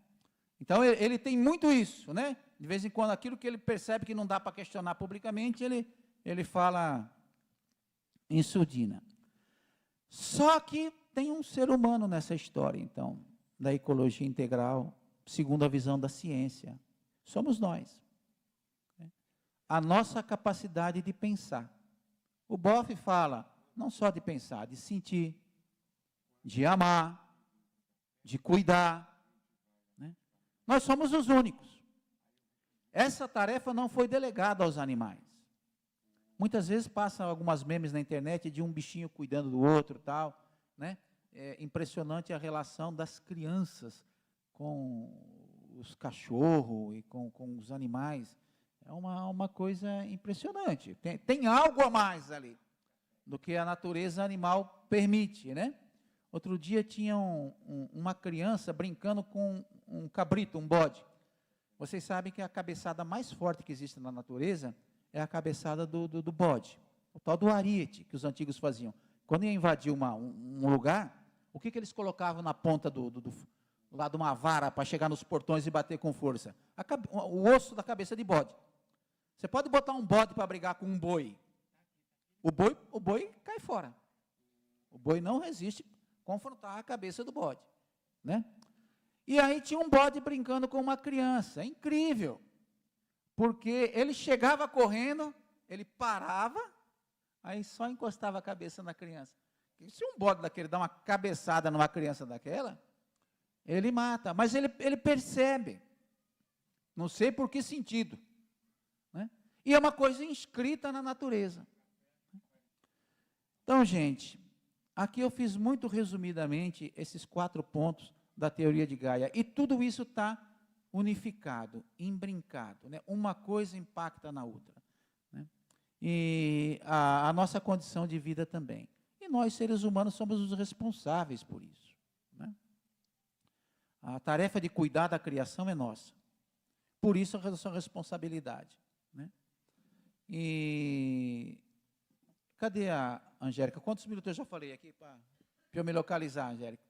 Então, ele tem muito isso, né? De vez em quando, aquilo que ele percebe que não dá para questionar publicamente, ele fala em surdina. Só que tem um ser humano nessa história, então, da ecologia integral, segundo a visão da ciência. Somos nós. A nossa capacidade de pensar. O Boff fala, não só de pensar, de sentir, de amar, de cuidar, né? Nós somos os únicos. Essa tarefa não foi delegada aos animais. Muitas vezes passam algumas memes na internet de um bichinho cuidando do outro, tal, né? É impressionante a relação das crianças com os cachorros e com os animais. É uma coisa impressionante. Tem algo a mais ali do que a natureza animal permite, né? Outro dia tinha uma criança brincando com um cabrito, um bode. Vocês sabem que a cabeçada mais forte que existe na natureza é a cabeçada do bode, o tal do ariete, que os antigos faziam. Quando ia invadir um lugar, o que eles colocavam na ponta lá de uma vara para chegar nos portões e bater com força? O osso da cabeça de bode. Você pode botar um bode para brigar com um boi. O boi cai fora. O boi não resiste confrontar a cabeça do bode, né? E aí tinha um bode brincando com uma criança, é incrível, porque ele chegava correndo, ele parava, aí só encostava a cabeça na criança. E se um bode daquele dá uma cabeçada numa criança daquela, ele mata, mas ele percebe, não sei por que sentido, né? E é uma coisa inscrita na natureza. Então, gente, aqui eu fiz muito resumidamente esses 4 pontos da teoria de Gaia, e tudo isso está unificado, imbrincado, né? Uma coisa impacta na outra, né? E a nossa condição de vida também. E nós, seres humanos, somos os responsáveis por isso, né? A tarefa de cuidar da criação é nossa. Por isso, a nossa responsabilidade, né? E cadê a Angélica? Quantos minutos eu já falei aqui para eu me localizar, Angélica?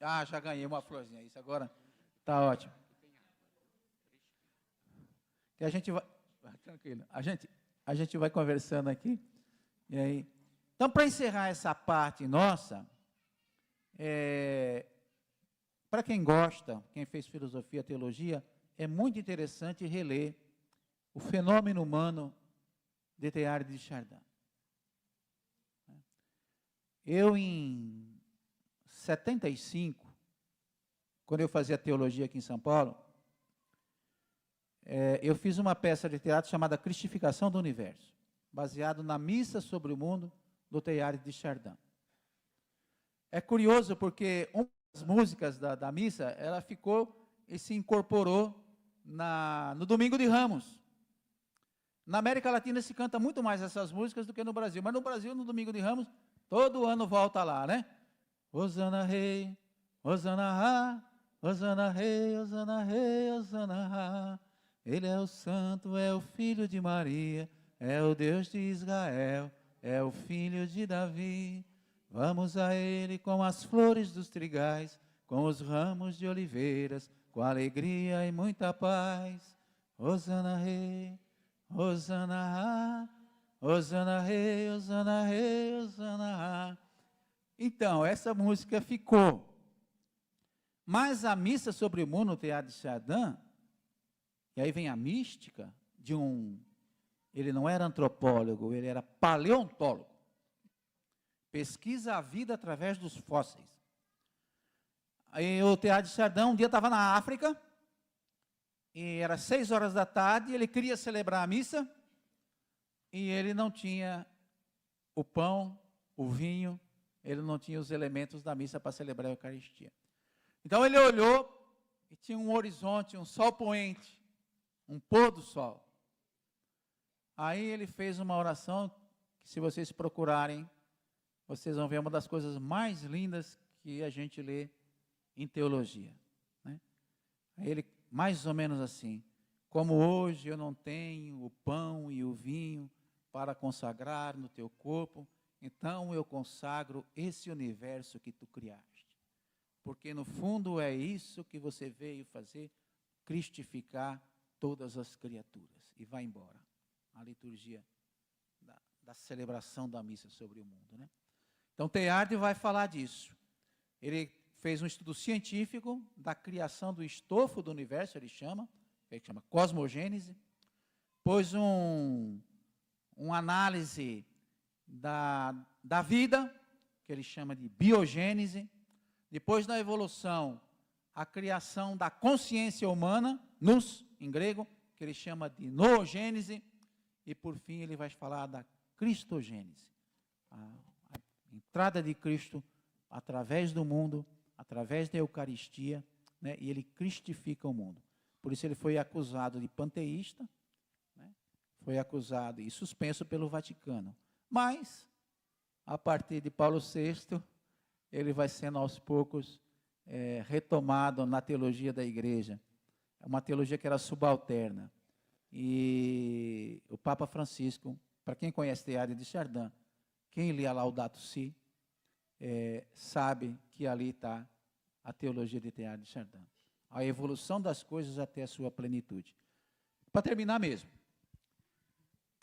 Ah, já ganhei uma florzinha, isso agora está ótimo. Que a gente vai, tranquilo, a gente vai conversando aqui, e aí, então, para encerrar essa parte nossa, para quem gosta, quem fez filosofia, teologia, é muito interessante reler o Fenômeno Humano de Teilhard de Chardin. Eu, em 75, quando eu fazia teologia aqui em São Paulo, eu fiz uma peça de teatro chamada Cristificação do Universo, baseado na Missa sobre o Mundo, do Teilhard de Chardin. É curioso porque uma das músicas da missa, ela ficou e se incorporou no Domingo de Ramos. Na América Latina se canta muito mais essas músicas do que no Brasil, mas no Brasil, no Domingo de Ramos, todo ano volta lá, né? Hosana Rei, Hosana Ra, Hosana Rei, Hosana Rei, Hosana Ra. Ele é o Santo, é o Filho de Maria, é o Deus de Israel, é o Filho de Davi. Vamos a Ele com as flores dos trigais, com os ramos de oliveiras, com alegria e muita paz. Hosana Rei, Hosana Ra, Hosana Rei, Hosana Rei, Hosana Ra. Então, essa música ficou. Mas a Missa sobre o Mundo, no Teilhard de Chardin, e aí vem a mística de ele não era antropólogo, ele era paleontólogo. Pesquisa a vida através dos fósseis. Aí o Teilhard de Chardin um dia estava na África, e era 6 horas da tarde, ele queria celebrar a missa, e ele não tinha o pão, o vinho, ele não tinha os elementos da missa para celebrar a Eucaristia. Então ele olhou, e tinha um horizonte, um sol poente, um pôr do sol. Aí ele fez uma oração, que se vocês procurarem, vocês vão ver uma das coisas mais lindas que a gente lê em teologia, né? Ele, mais ou menos assim: como hoje eu não tenho o pão e o vinho para consagrar no teu corpo, então eu consagro esse universo que tu criaste. Porque no fundo é isso que você veio fazer, cristificar todas as criaturas. E vai embora. A liturgia da celebração da missa sobre o mundo, né? Então, Teilhard vai falar disso. Ele fez um estudo científico da criação do estofo do universo, ele chama cosmogênese, pôs uma análise da vida, que ele chama de biogênese, depois da evolução, a criação da consciência humana, nous, em grego, que ele chama de noogênese, e por fim ele vai falar da cristogênese, a entrada de Cristo através do mundo, através da Eucaristia, né, e ele cristifica o mundo. Por isso ele foi acusado de panteísta, né, foi acusado e suspenso pelo Vaticano. Mas, a partir de Paulo VI, ele vai sendo aos poucos retomado na teologia da igreja. É uma teologia que era subalterna. E o Papa Francisco, para quem conhece Teilhard de Chardin, quem lê a Laudato Si, sabe que ali está a teologia de Teilhard de Chardin. A evolução das coisas até a sua plenitude. Para terminar mesmo,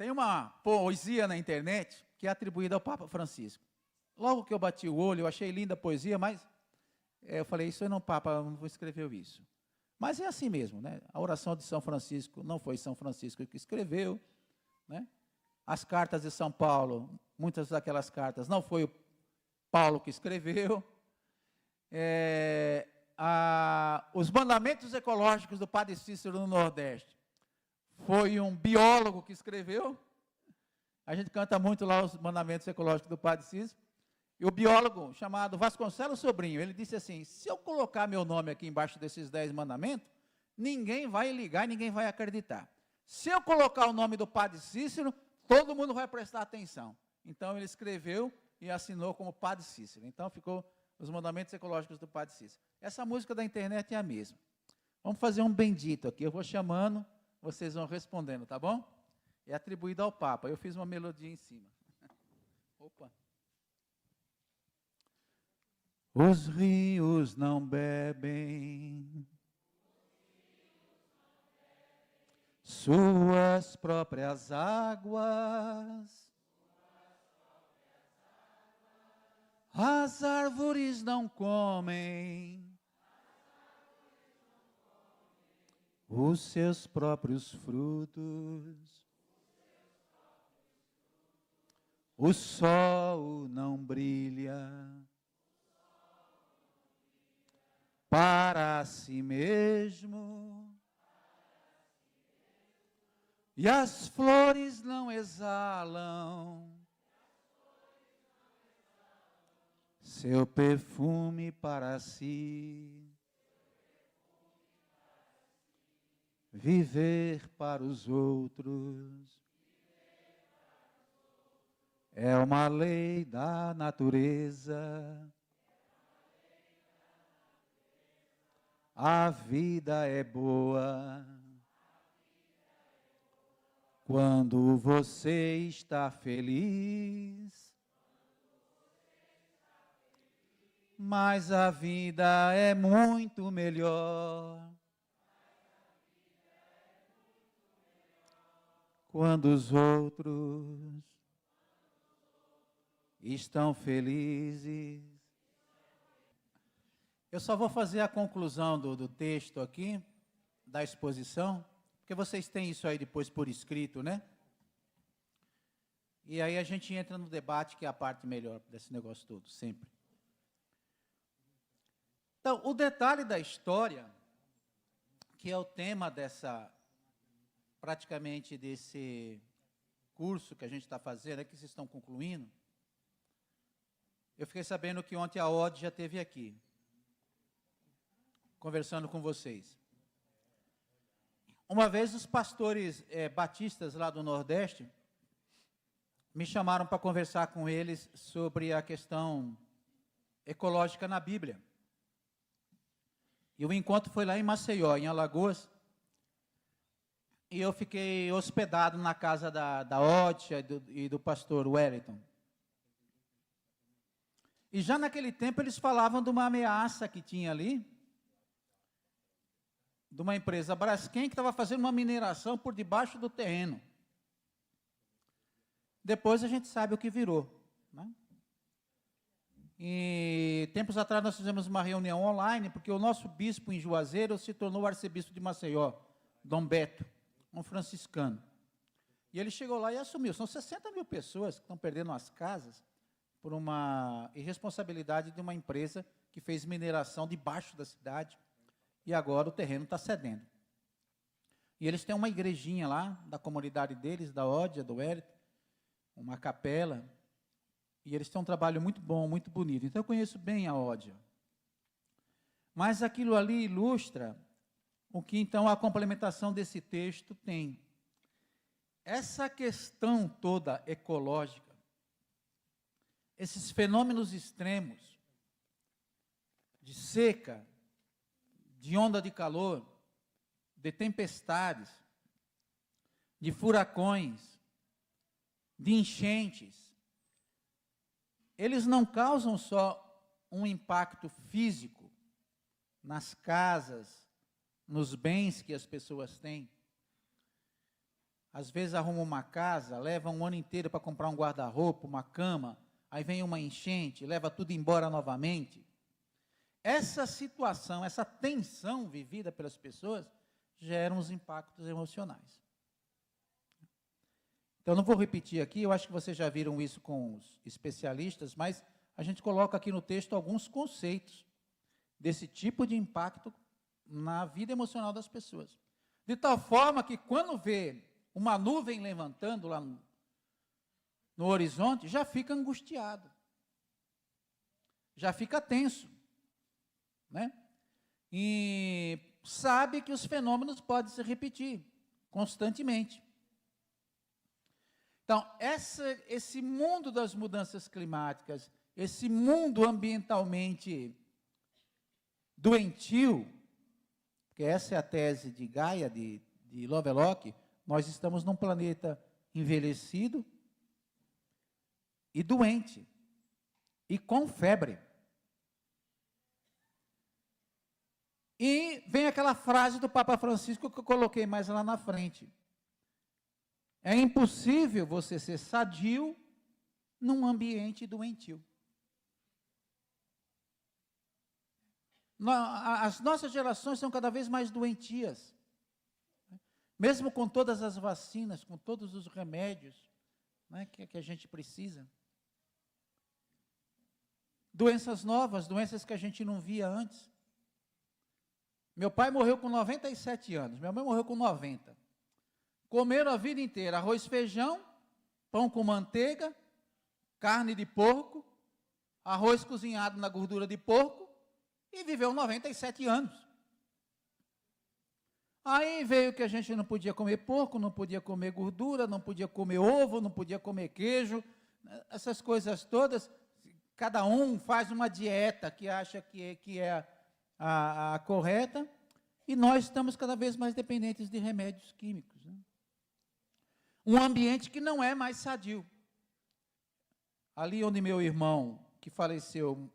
Tem uma poesia na internet que é atribuída ao Papa Francisco. Logo que eu bati o olho, eu achei linda a poesia, mas eu falei, isso não, Papa, não escreveu isso. Mas é assim mesmo, né? A oração de São Francisco não foi São Francisco que escreveu, né? As cartas de São Paulo, muitas daquelas cartas não foi o Paulo que escreveu. Os mandamentos ecológicos do Padre Cícero no Nordeste, foi um biólogo que escreveu. A gente canta muito lá os mandamentos ecológicos do Padre Cícero. E o biólogo chamado Vasconcelos Sobrinho, ele disse assim, se eu colocar meu nome aqui embaixo desses 10 mandamentos, ninguém vai ligar, ninguém vai acreditar. Se eu colocar o nome do Padre Cícero, todo mundo vai prestar atenção. Então ele escreveu e assinou como Padre Cícero. Então ficou os mandamentos ecológicos do Padre Cícero. Essa música da internet é a mesma. Vamos fazer um bendito aqui, eu vou chamando, vocês vão respondendo, tá bom? É atribuído ao Papa, eu fiz uma melodia em cima. Opa! Os rios não bebem suas próprias águas, as árvores não comem os seus próprios frutos, o sol não brilha para si mesmo, e as flores não exalam seu perfume para si. Viver para os outros é uma lei da natureza. A vida é boa quando você está feliz, mas a vida é muito melhor quando os outros estão felizes. Eu só vou fazer a conclusão do texto aqui, da exposição, porque vocês têm isso aí depois por escrito, né? E aí a gente entra no debate, que é a parte melhor desse negócio todo, sempre. Então, o detalhe da história, que é o tema praticamente desse curso que a gente está fazendo, que vocês estão concluindo, eu fiquei sabendo que ontem a Ode já esteve aqui, conversando com vocês. Uma vez os pastores batistas lá do Nordeste me chamaram para conversar com eles sobre a questão ecológica na Bíblia. E o encontro foi lá em Maceió, em Alagoas, e eu fiquei hospedado na casa da Ótia e do pastor Wellington. E já naquele tempo eles falavam de uma ameaça que tinha ali, de uma empresa Braskem que estava fazendo uma mineração por debaixo do terreno. Depois a gente sabe o que virou, né? E tempos atrás nós fizemos uma reunião online, porque o nosso bispo em Juazeiro se tornou o arcebispo de Maceió, Dom Beto, um franciscano. E ele chegou lá e assumiu. São 60 mil pessoas que estão perdendo as casas por uma irresponsabilidade de uma empresa que fez mineração debaixo da cidade. E agora o terreno está cedendo. E eles têm uma igrejinha lá, da comunidade deles, da Ódia, do Hérito, uma capela, e eles têm um trabalho muito bom, muito bonito. Então eu conheço bem a Ódia. Mas aquilo ali ilustra o que então a complementação desse texto tem. Essa questão toda ecológica, esses fenômenos extremos, de seca, de onda de calor, de tempestades, de furacões, de enchentes, eles não causam só um impacto físico nas casas, nos bens que as pessoas têm. às vezes arruma uma casa, leva um ano inteiro para comprar um guarda-roupa, uma cama, aí vem uma enchente, leva tudo embora novamente. Essa situação, essa tensão vivida pelas pessoas, gera uns impactos emocionais. Então, não vou repetir aqui, eu acho que vocês já viram isso com os especialistas, mas a gente coloca aqui no texto alguns conceitos desse tipo de impacto na vida emocional das pessoas. De tal forma que, quando vê uma nuvem levantando lá no horizonte, já fica angustiado, já fica tenso, né? E sabe que os fenômenos podem se repetir constantemente. Então, esse mundo das mudanças climáticas, esse mundo ambientalmente doentio, porque essa é a tese de Gaia, de Lovelock, nós estamos num planeta envelhecido e doente, e com febre. E vem aquela frase do Papa Francisco que eu coloquei mais lá na frente. É impossível você ser sadio num ambiente doentio. As nossas gerações são cada vez mais doentias. Mesmo com todas as vacinas, com todos os remédios, né, que a gente precisa. Doenças novas, doenças que a gente não via antes. Meu pai morreu com 97 anos, minha mãe morreu com 90. Comeram a vida inteira arroz, feijão, pão com manteiga, carne de porco, arroz cozinhado na gordura de porco, e viveu 97 anos. Aí veio que a gente não podia comer porco, não podia comer gordura, não podia comer ovo, não podia comer queijo, essas coisas todas. Cada um faz uma dieta que acha que é a correta, e nós estamos cada vez mais dependentes de remédios químicos, né? Um ambiente que não é mais sadio. Ali onde meu irmão, que faleceu,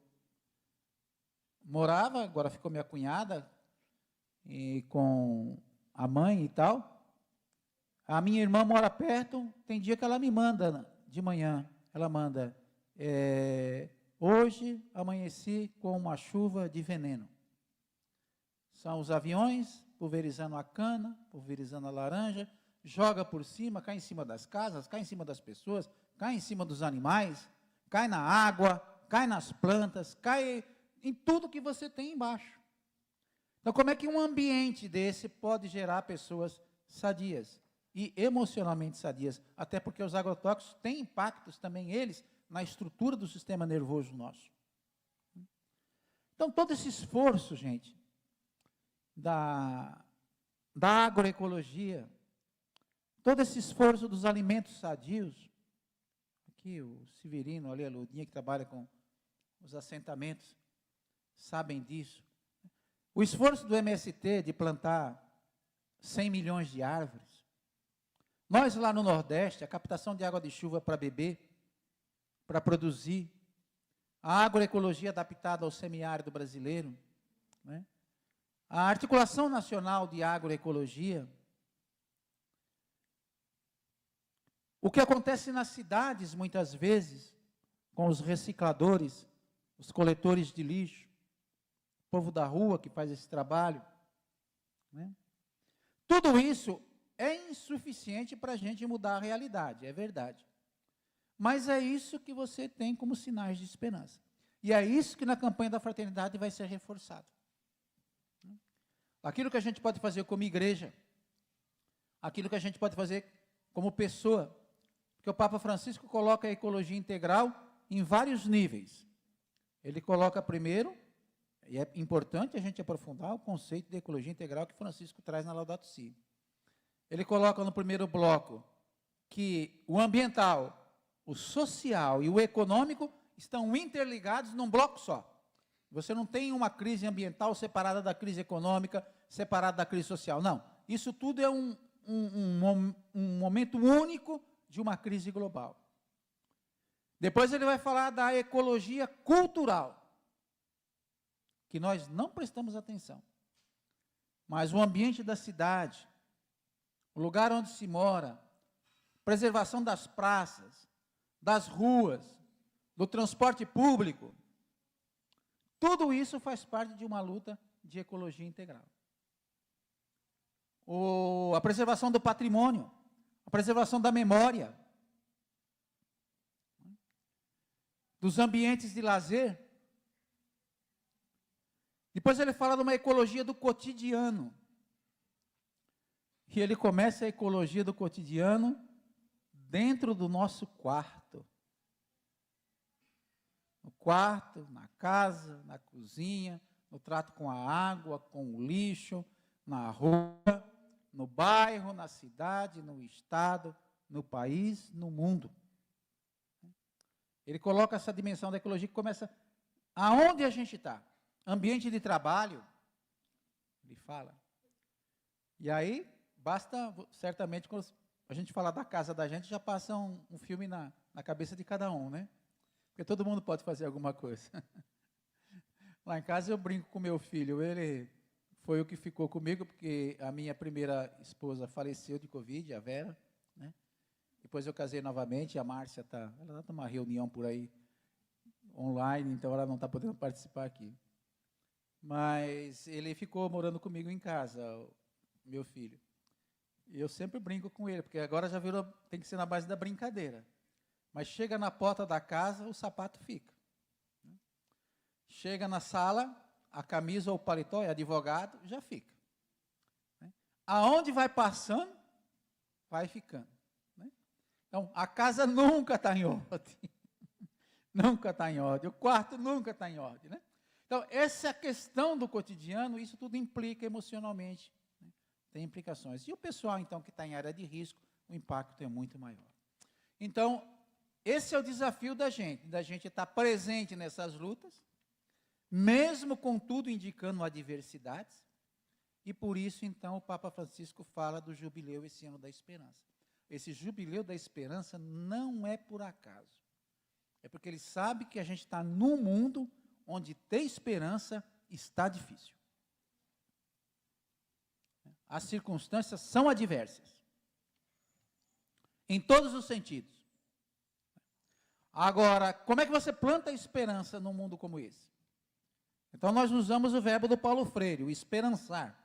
morava, agora ficou minha cunhada, e com a mãe e tal. A minha irmã mora perto, tem dia que ela me manda de manhã, ela manda, hoje amanheci com uma chuva de veneno. São os aviões pulverizando a cana, pulverizando a laranja, joga por cima, cai em cima das casas, cai em cima das pessoas, cai em cima dos animais, cai na água, cai nas plantas, cai em tudo que você tem embaixo. Então, como é que um ambiente desse pode gerar pessoas sadias e emocionalmente sadias? Até porque os agrotóxicos têm impactos também, eles, na estrutura do sistema nervoso nosso. Então, todo esse esforço, gente, da agroecologia, todo esse esforço dos alimentos sadios, aqui o Severino, ali a Ludinha, que trabalha com os assentamentos, sabem disso. O esforço do MST de plantar 100 milhões de árvores. Nós lá no Nordeste, a captação de água de chuva para beber, para produzir, a agroecologia adaptada ao semiárido brasileiro, né? A Articulação Nacional de Agroecologia. O que acontece nas cidades, muitas vezes, com os recicladores, os coletores de lixo, o povo da rua que faz esse trabalho, né? Tudo isso é insuficiente para a gente mudar a realidade, é verdade. Mas é isso que você tem como sinais de esperança. E é isso que na campanha da fraternidade vai ser reforçado. Aquilo que a gente pode fazer como igreja, aquilo que a gente pode fazer como pessoa, porque o Papa Francisco coloca a ecologia integral em vários níveis. Ele coloca primeiro, e é importante a gente aprofundar o conceito de ecologia integral que Francisco traz na Laudato Si. Ele coloca no primeiro bloco que o ambiental, o social e o econômico estão interligados num bloco só. Você não tem uma crise ambiental separada da crise econômica, separada da crise social. Não. Isso tudo é um momento único de uma crise global. Depois ele vai falar da ecologia cultural, que nós não prestamos atenção. Mas o ambiente da cidade, o lugar onde se mora, preservação das praças, das ruas, do transporte público. Tudo isso faz parte de uma luta de ecologia integral. A preservação do patrimônio, a preservação da memória, dos ambientes de lazer. Depois ele fala de uma ecologia do cotidiano. E ele começa a ecologia do cotidiano dentro do nosso quarto. No quarto, na casa, na cozinha, no trato com a água, com o lixo, na rua, no bairro, na cidade, no estado, no país, no mundo. Ele coloca essa dimensão da ecologia que começa aonde a gente está. Ambiente de trabalho, ele fala. E aí, basta, certamente, quando a gente falar da casa da gente, já passa um filme na cabeça de cada um, né? Porque todo mundo pode fazer alguma coisa. Lá em casa eu brinco com meu filho, ele foi o que ficou comigo, porque a minha primeira esposa faleceu de Covid, a Vera, né? Depois eu casei novamente, a Márcia ela está numa reunião por aí, online, então ela não está podendo participar aqui. Mas ele ficou morando comigo em casa, meu filho. E eu sempre brinco com ele, porque agora já virou, tem que ser na base da brincadeira. Mas chega na porta da casa, o sapato fica. Chega na sala, a camisa ou o paletó, é advogado, já fica. Aonde vai passando, vai ficando. Então, a casa nunca está em ordem. Nunca está em ordem. O quarto nunca está em ordem, né? Então, essa questão do cotidiano, isso tudo implica emocionalmente, né? Tem implicações. E o pessoal, então, que está em área de risco, o impacto é muito maior. Então, esse é o desafio da gente estar presente nessas lutas, mesmo com tudo indicando adversidades, e por isso, então, o Papa Francisco fala do jubileu esse ano da esperança. Esse jubileu da esperança não é por acaso. É porque ele sabe que a gente está num mundo onde ter esperança está difícil. As circunstâncias são adversas, em todos os sentidos. Agora, como é que você planta a esperança num mundo como esse? Então, nós usamos o verbo do Paulo Freire, o esperançar,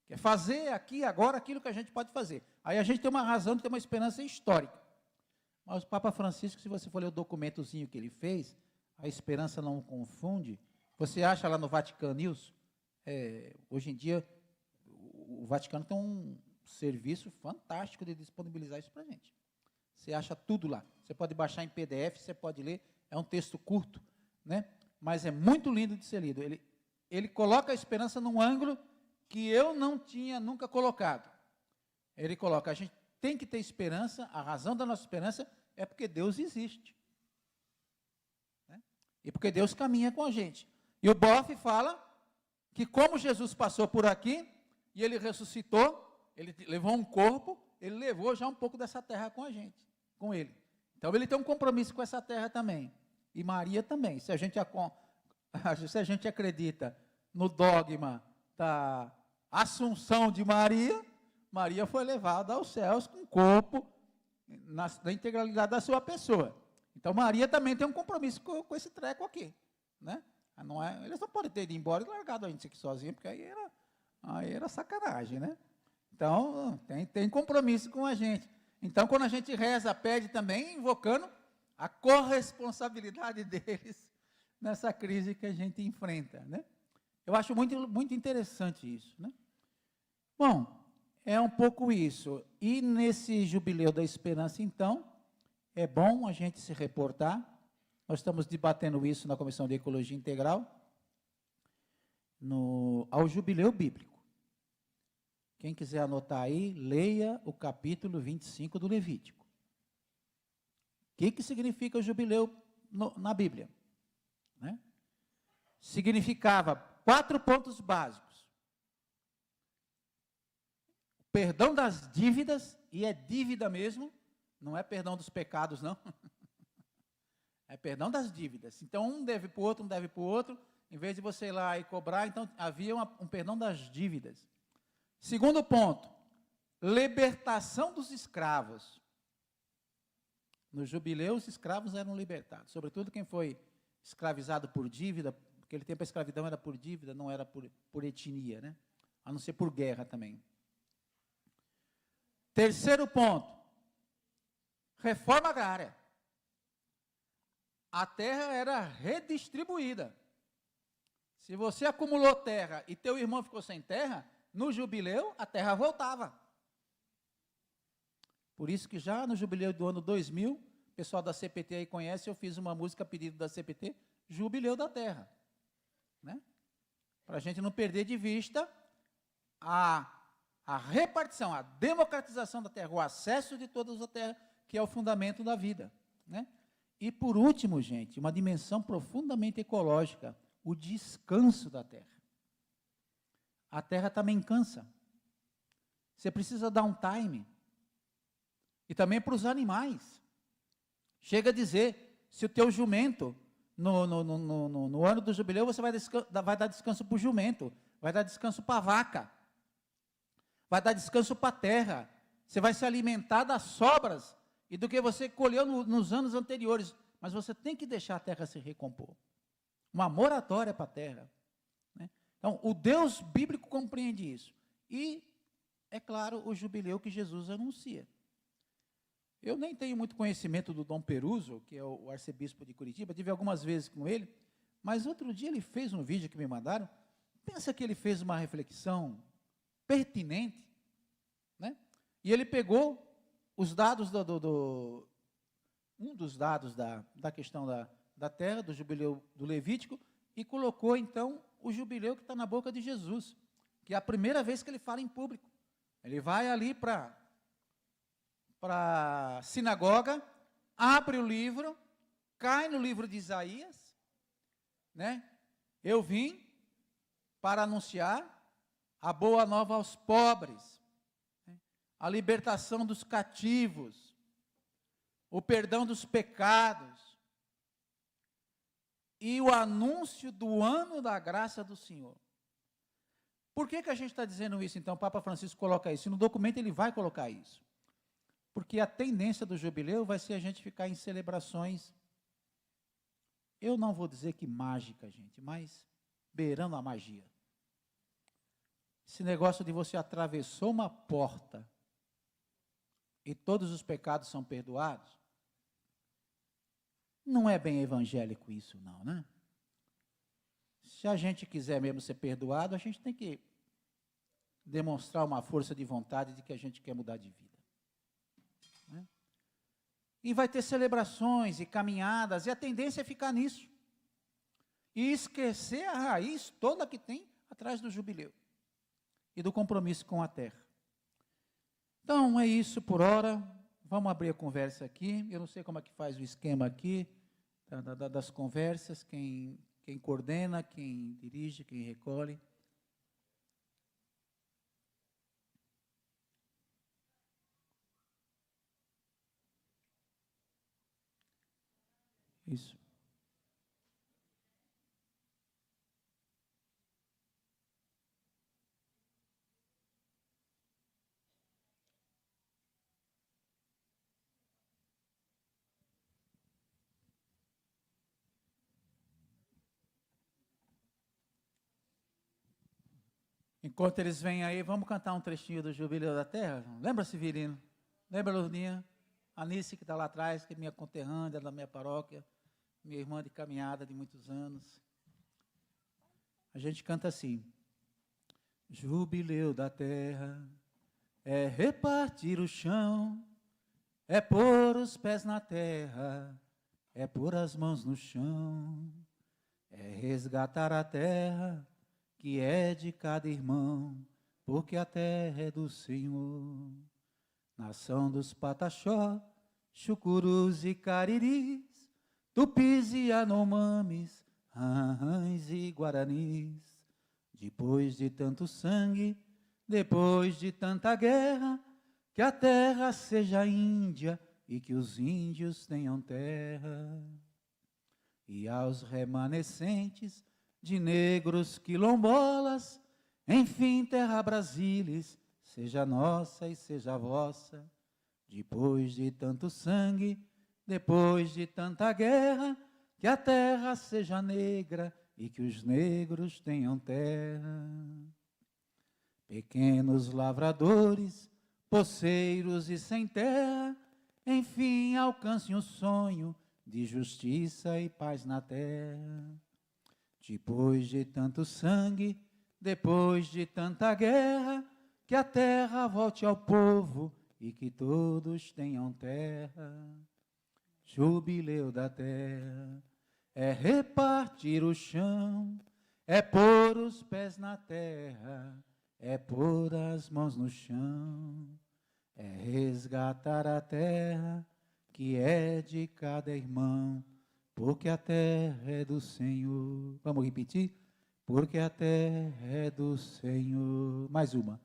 que é fazer aqui, agora, aquilo que a gente pode fazer. Aí a gente tem uma razão de ter uma esperança histórica. Mas o Papa Francisco, se você for ler o documentozinho que ele fez, a esperança não confunde. Você acha lá no Vatican News, hoje em dia, o Vaticano tem um serviço fantástico de disponibilizar isso para a gente. Você acha tudo lá. Você pode baixar em PDF, você pode ler, é um texto curto, né? Mas é muito lindo de ser lido. Ele coloca a esperança num ângulo que eu não tinha nunca colocado. Ele coloca, a gente tem que ter esperança, a razão da nossa esperança é porque Deus existe. E porque Deus caminha com a gente. E o Boff fala que como Jesus passou por aqui, e ele ressuscitou, ele levou um corpo, ele levou já um pouco dessa terra com a gente, com ele. Então ele tem um compromisso com essa terra também. E Maria também. Se a gente acredita no dogma da assunção de Maria, Maria foi levada aos céus com o corpo, na integralidade da sua pessoa. Então, Maria também tem um compromisso com esse treco aqui, né? Eles não podem ter ido embora e largado a gente aqui sozinho, porque aí era sacanagem, né? Então, tem compromisso com a gente. Então, quando a gente reza, pede também, invocando a corresponsabilidade deles nessa crise que a gente enfrenta, né? Eu acho muito, muito interessante isso, né? Bom, é um pouco isso. E nesse Jubileu da Esperança, então, é bom a gente se reportar. Nós estamos debatendo isso na Comissão de Ecologia Integral, ao Jubileu Bíblico. Quem quiser anotar aí, leia o capítulo 25 do Levítico. O que significa o jubileu na Bíblia? Né? Significava 4 pontos básicos. Perdão das dívidas, e é dívida mesmo, não é perdão dos pecados, não. É perdão das dívidas. Então, um deve para o outro, um deve para o outro, em vez de você ir lá e cobrar, então havia um perdão das dívidas. Segundo ponto, libertação dos escravos. No jubileu, os escravos eram libertados, sobretudo quem foi escravizado por dívida. Naquele tempo a escravidão era por dívida, não era por etnia, né? A não ser por guerra também. Terceiro ponto, reforma agrária. A terra era redistribuída. Se você acumulou terra e teu irmão ficou sem terra, no jubileu a terra voltava. Por isso que já no jubileu do ano 2000, o pessoal da CPT aí conhece, eu fiz uma música a pedido da CPT, Jubileu da Terra. Né? Para a gente não perder de vista a repartição, a democratização da terra, o acesso de todos à terra, que é o fundamento da vida. Né? E por último, gente, uma dimensão profundamente ecológica, o descanso da terra. A terra também cansa. Você precisa dar um time. E também para os animais. Chega a dizer, se o teu jumento, no ano do jubileu, você vai dar descanso para o jumento, vai dar descanso para a vaca, vai dar descanso para a terra, você vai se alimentar das sobras e do que você colheu nos anos anteriores, mas você tem que deixar a terra se recompor. Uma moratória para a terra. Né? Então, o Deus bíblico compreende isso. E, é claro, o jubileu que Jesus anuncia. Eu nem tenho muito conhecimento do Dom Peruso, que é o arcebispo de Curitiba, tive algumas vezes com ele, mas outro dia ele fez um vídeo que me mandaram, pensa que ele fez uma reflexão pertinente, né? E ele pegou os dados um dos dados da questão da terra, do jubileu do Levítico, e colocou então o jubileu que está na boca de Jesus, que é a primeira vez que ele fala em público. Ele vai ali para a sinagoga, abre o livro, cai no livro de Isaías, né? Eu vim para anunciar a boa nova aos pobres, né? A libertação dos cativos, o perdão dos pecados e o anúncio do ano da graça do Senhor. Por que a gente está dizendo isso, então? O Papa Francisco coloca isso, e no documento ele vai colocar isso. Porque a tendência do jubileu vai ser a gente ficar em celebrações, eu não vou dizer que mágica, gente, mas beirando a magia. Esse negócio de você atravessou uma porta e todos os pecados são perdoados, não é bem evangélico isso não, né? Se a gente quiser mesmo ser perdoado, a gente tem que demonstrar uma força de vontade de que a gente quer mudar de vida. Né? E vai ter celebrações e caminhadas, e a tendência é ficar nisso. E esquecer a raiz toda que tem atrás do jubileu e do compromisso com a terra. Então, é isso por hora. Vamos abrir a conversa aqui. Eu não sei como é que faz o esquema aqui, das conversas, quem coordena, quem dirige, quem recolhe. Isso. Enquanto eles vêm aí, vamos cantar um trechinho do Jubileu da Terra? Lembra, Severino? Lembra, Lourdinha? Anice, que está lá atrás, que é minha conterrânea da minha paróquia, minha irmã de caminhada de muitos anos. A gente canta assim: Jubileu da terra é repartir o chão, é pôr os pés na terra, é pôr as mãos no chão, é resgatar a terra que é de cada irmão, porque a terra é do Senhor. Nação dos Pataxó, Chucurus e Cariris, Tupis e Anomames, Rãs e Guaranis. Depois de tanto sangue, depois de tanta guerra, que a terra seja índia e que os índios tenham terra. E aos remanescentes de negros quilombolas, enfim, terra Brasílis, seja nossa e seja vossa. Depois de tanto sangue, depois de tanta guerra, que a terra seja negra e que os negros tenham terra. Pequenos lavradores, poceiros e sem terra, enfim alcancem o sonho de justiça e paz na terra. Depois de tanto sangue, depois de tanta guerra, que a terra volte ao povo e que todos tenham terra. Jubileu da terra é repartir o chão, é pôr os pés na terra, é pôr as mãos no chão, é resgatar a terra que é de cada irmão, porque a terra é do Senhor. Vamos repetir? Porque a terra é do Senhor. Mais uma.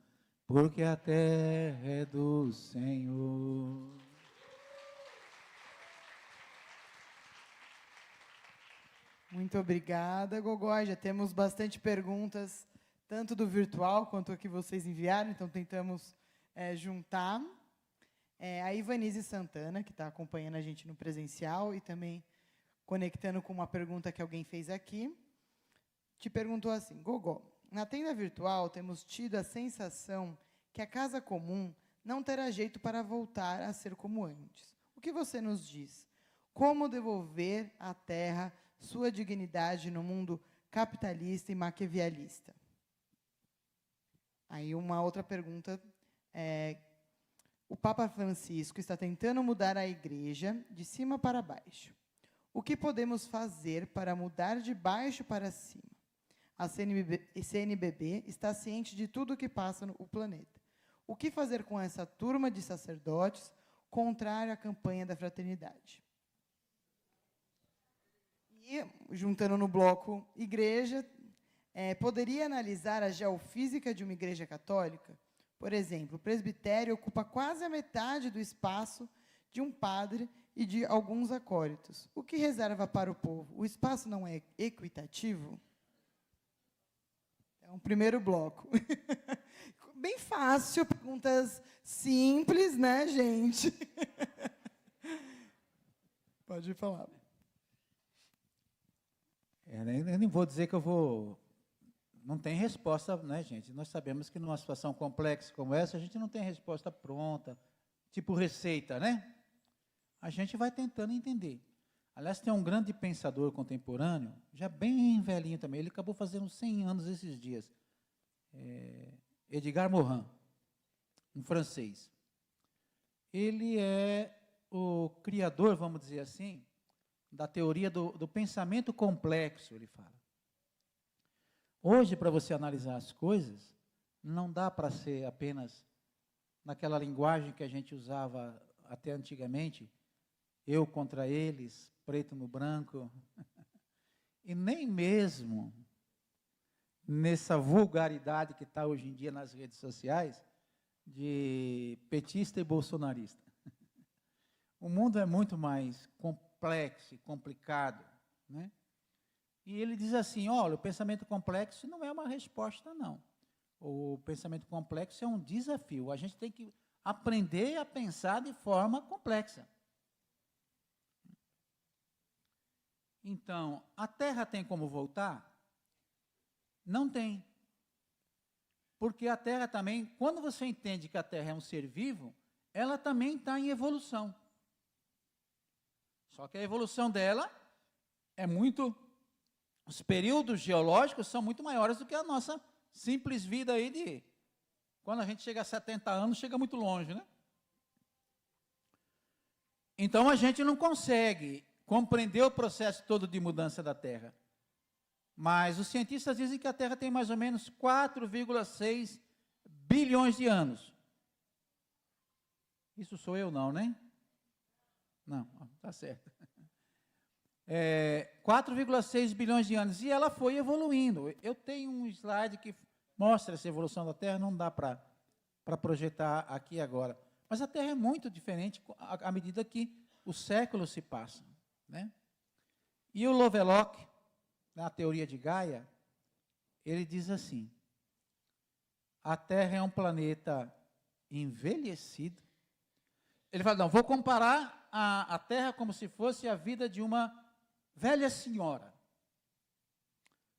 Porque a terra é do Senhor. Muito obrigada, Gogó. Já temos bastante perguntas, tanto do virtual quanto a que vocês enviaram, então tentamos juntar. A Ivanise Santana, que está acompanhando a gente no presencial e também conectando com uma pergunta que alguém fez aqui, te perguntou assim: Gogó, na tenda virtual temos tido a sensação que a casa comum não terá jeito para voltar a ser como antes. O que você nos diz? Como devolver à terra sua dignidade no mundo capitalista e maquiavelista? Aí uma outra pergunta o Papa Francisco está tentando mudar a igreja de cima para baixo. O que podemos fazer para mudar de baixo para cima? A CNBB está ciente de tudo o que passa no planeta. O que fazer com essa turma de sacerdotes contrária à campanha da fraternidade? E, juntando no bloco igreja, poderia analisar a geofísica de uma igreja católica? Por exemplo, o presbitério ocupa quase a metade do espaço de um padre e de alguns acólitos. O que reserva para o povo? O espaço não é equitativo? É um primeiro bloco. Bem fácil, perguntas simples, né, gente? Pode falar. Eu nem vou dizer que eu vou... Não tem resposta, né, gente? Nós sabemos que numa situação complexa como essa, a gente não tem resposta pronta, tipo receita, né? A gente vai tentando entender. Aliás, tem um grande pensador contemporâneo, já bem velhinho também, ele acabou fazendo 100 anos esses dias, Edgar Morin, um francês. Ele é o criador, vamos dizer assim, da teoria do pensamento complexo, ele fala. Hoje, para você analisar as coisas, não dá para ser apenas naquela linguagem que a gente usava até antigamente, eu contra eles, preto no branco, e nem mesmo nessa vulgaridade que está hoje em dia nas redes sociais, de petista e bolsonarista. O mundo é muito mais complexo e complicado, né? E ele diz assim, olha, o pensamento complexo não é uma resposta, não. O pensamento complexo é um desafio. A gente tem que aprender a pensar de forma complexa. Então, a Terra tem como voltar? Não tem. Porque a Terra também, quando você entende que a Terra é um ser vivo, ela também está em evolução. Só que a evolução dela é muito... Os períodos geológicos são muito maiores do que a nossa simples vida aí de... Quando a gente chega a 70 anos, chega muito longe, né? Então, a gente não consegue compreender o processo todo de mudança da Terra. Mas os cientistas dizem que a Terra tem mais ou menos 4,6 bilhões de anos. Isso sou eu não, né? Não, está certo. 4,6 bilhões de anos, e ela foi evoluindo. Eu tenho um slide que mostra essa evolução da Terra, não dá para projetar aqui agora. Mas a Terra é muito diferente à medida que os séculos se passam, né? E o Lovelock, na teoria de Gaia, ele diz assim, a Terra é um planeta envelhecido. Ele fala, não, vou comparar a Terra como se fosse a vida de uma velha senhora.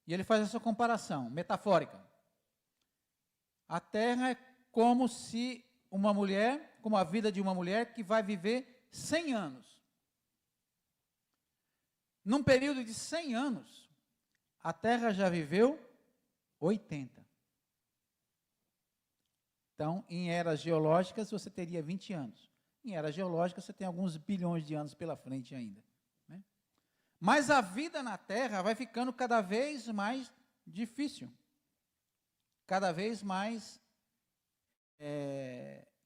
E ele faz essa comparação metafórica. A Terra é como se uma mulher, como a vida de uma mulher que vai viver 100 anos. Num período de 100 anos, a Terra já viveu 80. Então, em eras geológicas, você teria 20 anos. Em eras geológicas, você tem alguns bilhões de anos pela frente ainda. Né? Mas a vida na Terra vai ficando cada vez mais difícil. Cada vez mais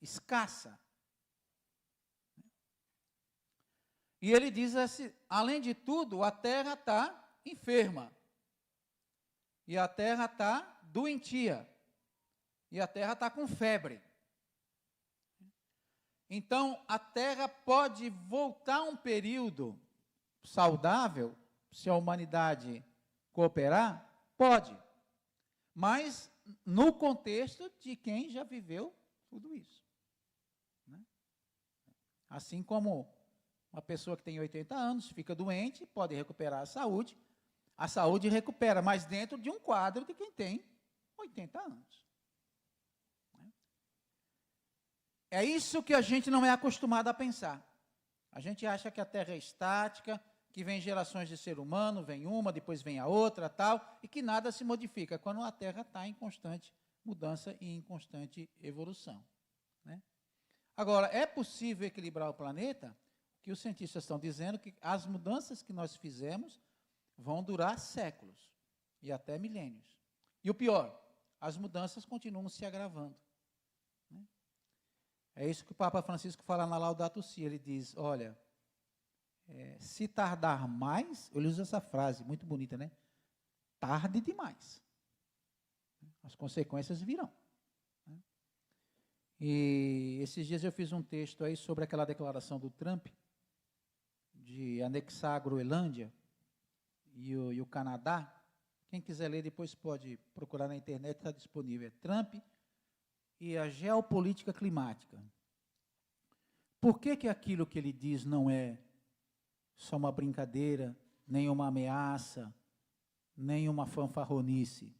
escassa. E ele diz assim, além de tudo, a Terra está enferma. E a Terra está doentia. E a Terra está com febre. Então, a Terra pode voltar a um período saudável, se a humanidade cooperar? Pode. Mas no contexto de quem já viveu tudo isso. Né? Assim como uma pessoa que tem 80 anos, fica doente, pode recuperar a saúde recupera, mas dentro de um quadro de quem tem 80 anos. Né? É isso que a gente não é acostumado a pensar. A gente acha que a Terra é estática, que vem gerações de ser humano, vem uma, depois vem a outra, tal, e que nada se modifica, quando a Terra está em constante mudança e em constante evolução. Né? Agora, é possível equilibrar o planeta? Que os cientistas estão dizendo que as mudanças que nós fizemos vão durar séculos e até milênios. E o pior, as mudanças continuam se agravando. Né? É isso que o Papa Francisco fala na Laudato Si. Ele diz, olha, se tardar mais, ele usa essa frase muito bonita, né? Tarde demais. As consequências virão. Né? E esses dias eu fiz um texto aí sobre aquela declaração do Trump, de anexar a Groenlândia e o Canadá. Quem quiser ler depois pode procurar na internet, está disponível. É Trump e a geopolítica climática. Por que aquilo que ele diz não é só uma brincadeira, nem uma ameaça, nem uma fanfarronice?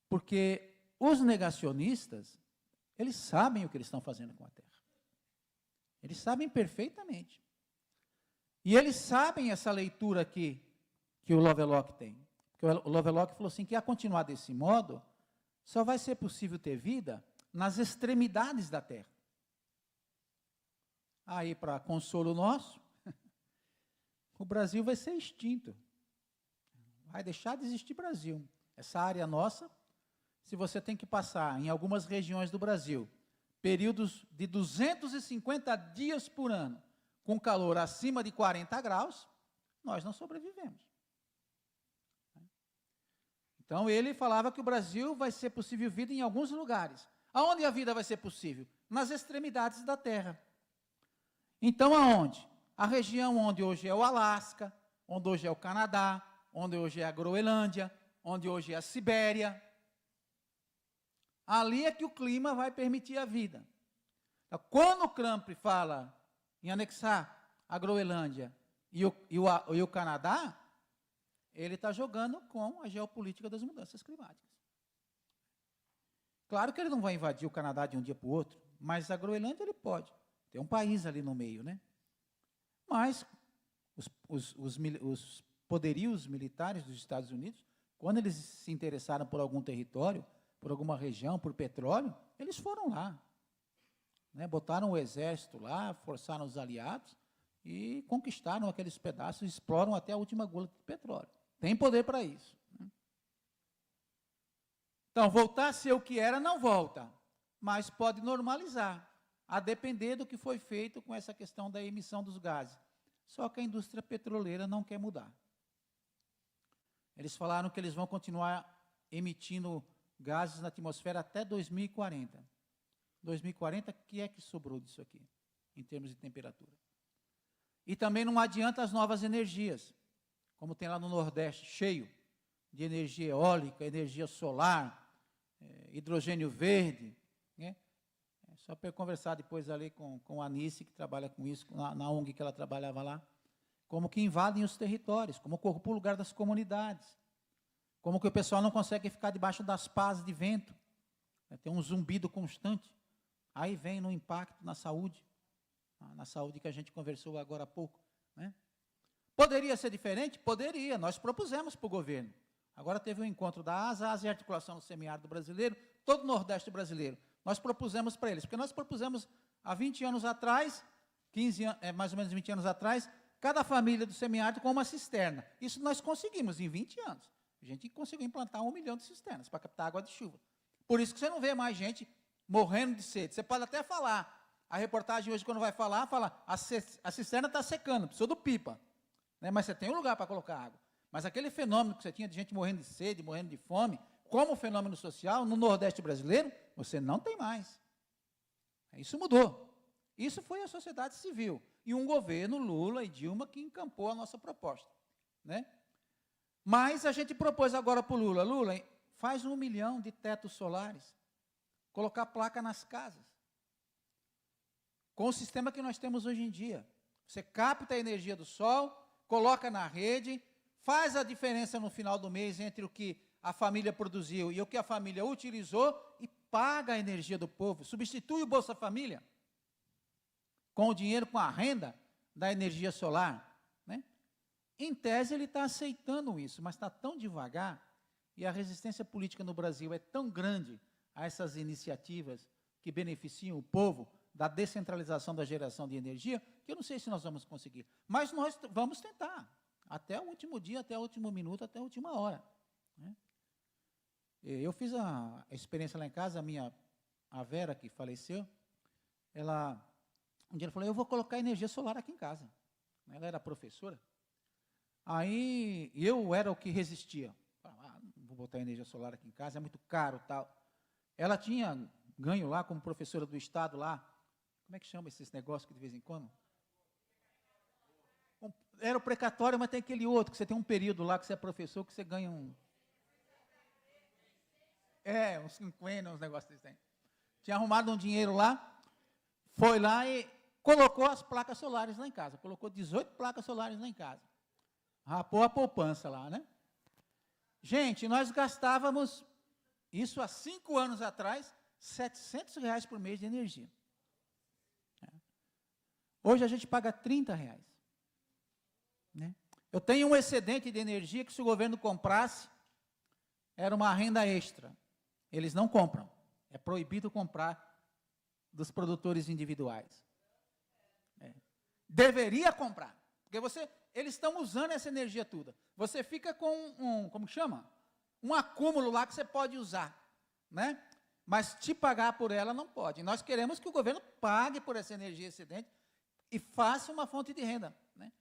Porque os negacionistas, eles sabem o que eles estão fazendo com a Terra. Eles sabem perfeitamente. E eles sabem essa leitura aqui que o Lovelock tem. Porque o Lovelock falou assim, que a continuar desse modo, só vai ser possível ter vida nas extremidades da Terra. Aí, para consolo nosso, o Brasil vai ser extinto. Vai deixar de existir Brasil. Essa área nossa, se você tem que passar em algumas regiões do Brasil, períodos de 250 dias por ano, com calor acima de 40 graus, nós não sobrevivemos. Então, ele falava que o Brasil vai ser possível vida em alguns lugares. Aonde a vida vai ser possível? Nas extremidades da Terra. Então, aonde? A região onde hoje é o Alasca, onde hoje é o Canadá, onde hoje é a Groenlândia, onde hoje é a Sibéria. Ali é que o clima vai permitir a vida. Então, quando o Trump fala em anexar a Groenlândia e o Canadá, ele está jogando com a geopolítica das mudanças climáticas. Claro que ele não vai invadir o Canadá de um dia para o outro, mas a Groenlândia ele pode. Tem um país ali no meio, né? Mas os poderios militares dos Estados Unidos, quando eles se interessaram por algum território, por alguma região, por petróleo, eles foram lá. Né? Botaram o exército lá, forçaram os aliados e conquistaram aqueles pedaços, exploram até a última gota de petróleo. Tem poder para isso. Né? Então, voltar a ser o que era, não volta, mas pode normalizar, a depender do que foi feito com essa questão da emissão dos gases. Só que a indústria petroleira não quer mudar. Eles falaram que eles vão continuar emitindo gases na atmosfera até 2040. 2040, o que é que sobrou disso aqui, em termos de temperatura? E também não adianta as novas energias, como tem lá no Nordeste, cheio de energia eólica, energia solar, hidrogênio verde, né? Só para eu conversar depois ali com a Anice, que trabalha com isso, na ONG que ela trabalhava lá, como que invadem os territórios, como ocupam o lugar das comunidades, como que o pessoal não consegue ficar debaixo das pás de vento, né? Tem um zumbido constante, aí vem no impacto na saúde que a gente conversou agora há pouco, né? Poderia ser diferente? Poderia, nós propusemos para o governo. Agora teve um encontro da Asa e Articulação do Semiárido Brasileiro, todo o Nordeste brasileiro. Nós propusemos para eles, porque nós propusemos há 20 anos atrás, mais ou menos 20 anos atrás, cada família do semiárido com uma cisterna. Isso nós conseguimos em 20 anos. A gente conseguiu implantar 1 milhão de cisternas para captar água de chuva. Por isso que você não vê mais gente morrendo de sede. Você pode até falar, a reportagem hoje quando vai falar, fala, a cisterna está secando, precisou do pipa, né? Mas você tem um lugar para colocar água. Mas aquele fenômeno que você tinha de gente morrendo de sede, morrendo de fome, como fenômeno social, no Nordeste brasileiro, você não tem mais. Isso mudou. Isso foi a sociedade civil. E um governo, Lula e Dilma, que encampou a nossa proposta, né? Mas a gente propôs agora para o Lula, faz 1 milhão de tetos solares, colocar placa nas casas, com o sistema que nós temos hoje em dia. Você capta a energia do sol, coloca na rede, faz a diferença no final do mês entre o que a família produziu e o que a família utilizou e paga a energia do povo, substitui o Bolsa Família com o dinheiro, com a renda da energia solar, né? Em tese, ele está aceitando isso, mas está tão devagar e a resistência política no Brasil é tão grande a essas iniciativas que beneficiam o povo da descentralização da geração de energia, que eu não sei se nós vamos conseguir. Mas nós vamos tentar, até o último dia, até o último minuto, até a última hora, né? Eu fiz a experiência lá em casa, a Vera, que faleceu, um dia ela falou, eu vou colocar energia solar aqui em casa. Ela era professora. Aí, eu era o que resistia. Não vou botar energia solar aqui em casa, é muito caro, tal. Ela tinha ganho lá, como professora do Estado lá, como é que chama esses negócios que de vez em quando? Era o precatório, mas tem aquele outro, que você tem um período lá, que você é professor, que você ganha uns 50, uns negócios desse aí. Tinha arrumado um dinheiro lá, foi lá e colocou as placas solares lá em casa. Colocou 18 placas solares lá em casa. Rapou a poupança lá, né? Gente, nós gastávamos, isso há 5 anos atrás, R$700 por mês de energia. Hoje a gente paga R$30. Né? Eu tenho um excedente de energia que se o governo comprasse, era uma renda extra. Eles não compram. É proibido comprar dos produtores individuais. Deveria comprar. Porque eles estão usando essa energia toda. Você fica com como chama? Um acúmulo lá que você pode usar, né? Mas te pagar por ela não pode. Nós queremos que o governo pague por essa energia excedente e faça uma fonte de renda, né?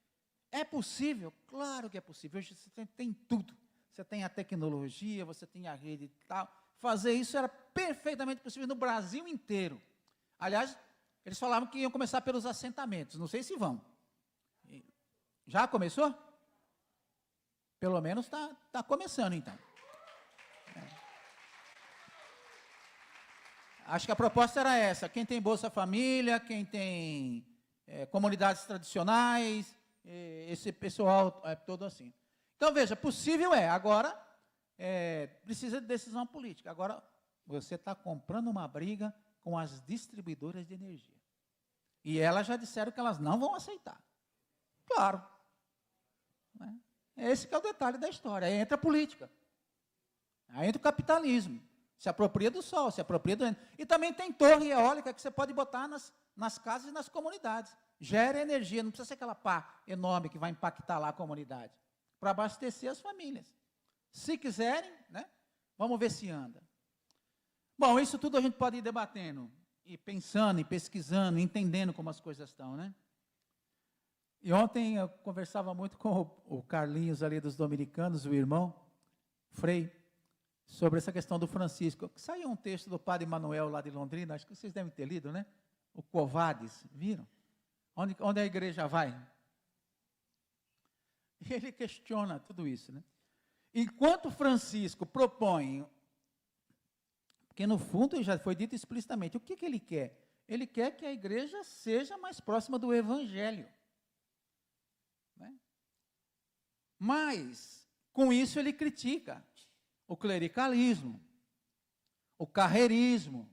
É possível? Claro que é possível. Hoje você tem tudo. Você tem a tecnologia, você tem a rede e tal. Fazer isso era perfeitamente possível no Brasil inteiro. Aliás, eles falavam que iam começar pelos assentamentos. Não sei se vão. Já começou? Pelo menos está começando, então. Acho que a proposta era essa. Quem tem Bolsa Família, quem tem comunidades tradicionais, esse pessoal todo assim. Então, veja, possível agora precisa de decisão política. Agora, você está comprando uma briga com as distribuidoras de energia. E elas já disseram que elas não vão aceitar. Claro. Né? Esse que é o detalhe da história. Aí entra a política. Aí entra o capitalismo. Se apropria do sol, se apropria do... E também tem torre eólica que você pode botar nas casas e nas comunidades. Gera energia, não precisa ser aquela pá enorme que vai impactar lá a comunidade. Para abastecer as famílias. Se quiserem, né, vamos ver se anda. Bom, isso tudo a gente pode ir debatendo, e pensando, e pesquisando, entendendo como as coisas estão, né? E ontem eu conversava muito com o Carlinhos ali dos Dominicanos, o irmão, Frei, sobre essa questão do Francisco. Saiu um texto do padre Manuel lá de Londrina, acho que vocês devem ter lido, né? O Covades, viram? Onde a igreja vai? E ele questiona tudo isso, né? Enquanto Francisco propõe Porque, no fundo, já foi dito explicitamente, o que ele quer? Ele quer que a igreja seja mais próxima do Evangelho. Né? Mas, com isso, ele critica o clericalismo, o carreirismo,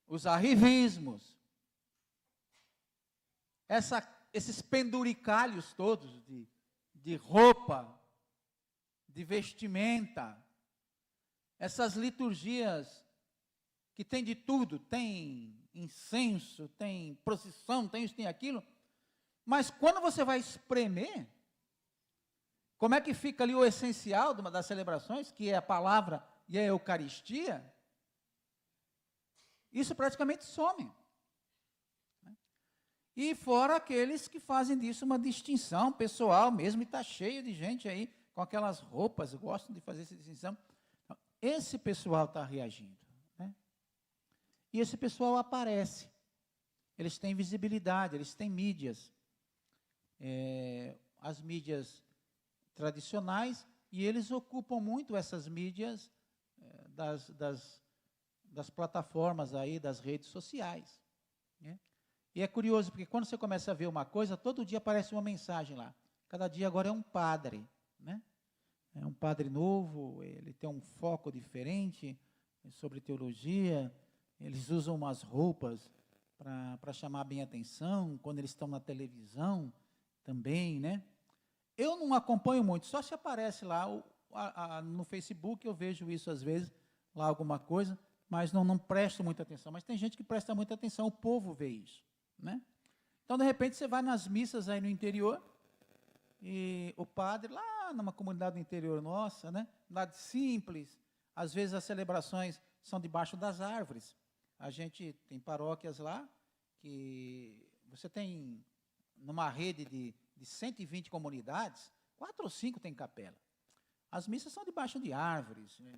os arrivismos, esses penduricalhos todos de roupa, de vestimenta, essas liturgias que tem de tudo, tem incenso, tem procissão, tem isso, tem aquilo, mas quando você vai espremer, como é que fica ali o essencial das celebrações, que é a palavra e a Eucaristia? Isso praticamente some. E fora aqueles que fazem disso uma distinção pessoal mesmo, e está cheio de gente aí com aquelas roupas, gostam de fazer essa distinção. Então, esse pessoal está reagindo. Né? E esse pessoal aparece. Eles têm visibilidade, eles têm mídias. As mídias tradicionais, e eles ocupam muito essas mídias das plataformas aí, das redes sociais. Né? E é curioso, porque quando você começa a ver uma coisa, todo dia aparece uma mensagem lá. Cada dia agora é um padre, né? É um padre novo, ele tem um foco diferente sobre teologia, eles usam umas roupas para chamar bem a atenção, quando eles estão na televisão também, né? Eu não acompanho muito, só se aparece lá no Facebook, eu vejo isso às vezes, lá alguma coisa, mas não presto muita atenção. Mas tem gente que presta muita atenção, o povo vê isso. Né? Então, de repente, você vai nas missas aí no interior, e o padre, lá numa comunidade do interior nossa, né, lá de simples, às vezes as celebrações são debaixo das árvores. A gente tem paróquias lá, que você tem, numa rede de 120 comunidades, 4 ou 5 tem capela. As missas são debaixo de árvores, né?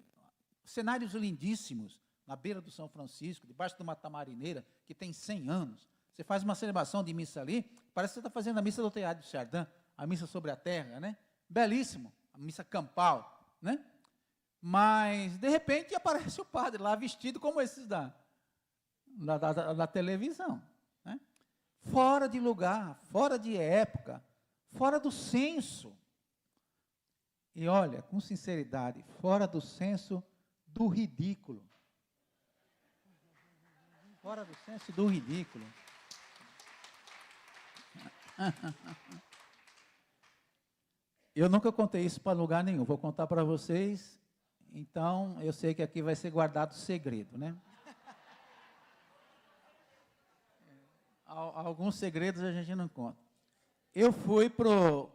Cenários lindíssimos, na beira do São Francisco, debaixo de uma tamarineira, que tem 100 anos. Você faz uma celebração de missa ali, parece que você está fazendo a missa do Teatro de Chardin, a missa sobre a terra, né? Belíssimo, a missa campal, né? Mas, de repente, aparece o padre lá, vestido como esses da televisão, né? Fora de lugar, fora de época, fora do senso. E olha, com sinceridade, fora do senso do ridículo. Fora do senso do ridículo. Eu nunca contei isso para lugar nenhum, vou contar para vocês, então eu sei que aqui vai ser guardado segredo, né? Alguns segredos a gente não conta. Eu fui pro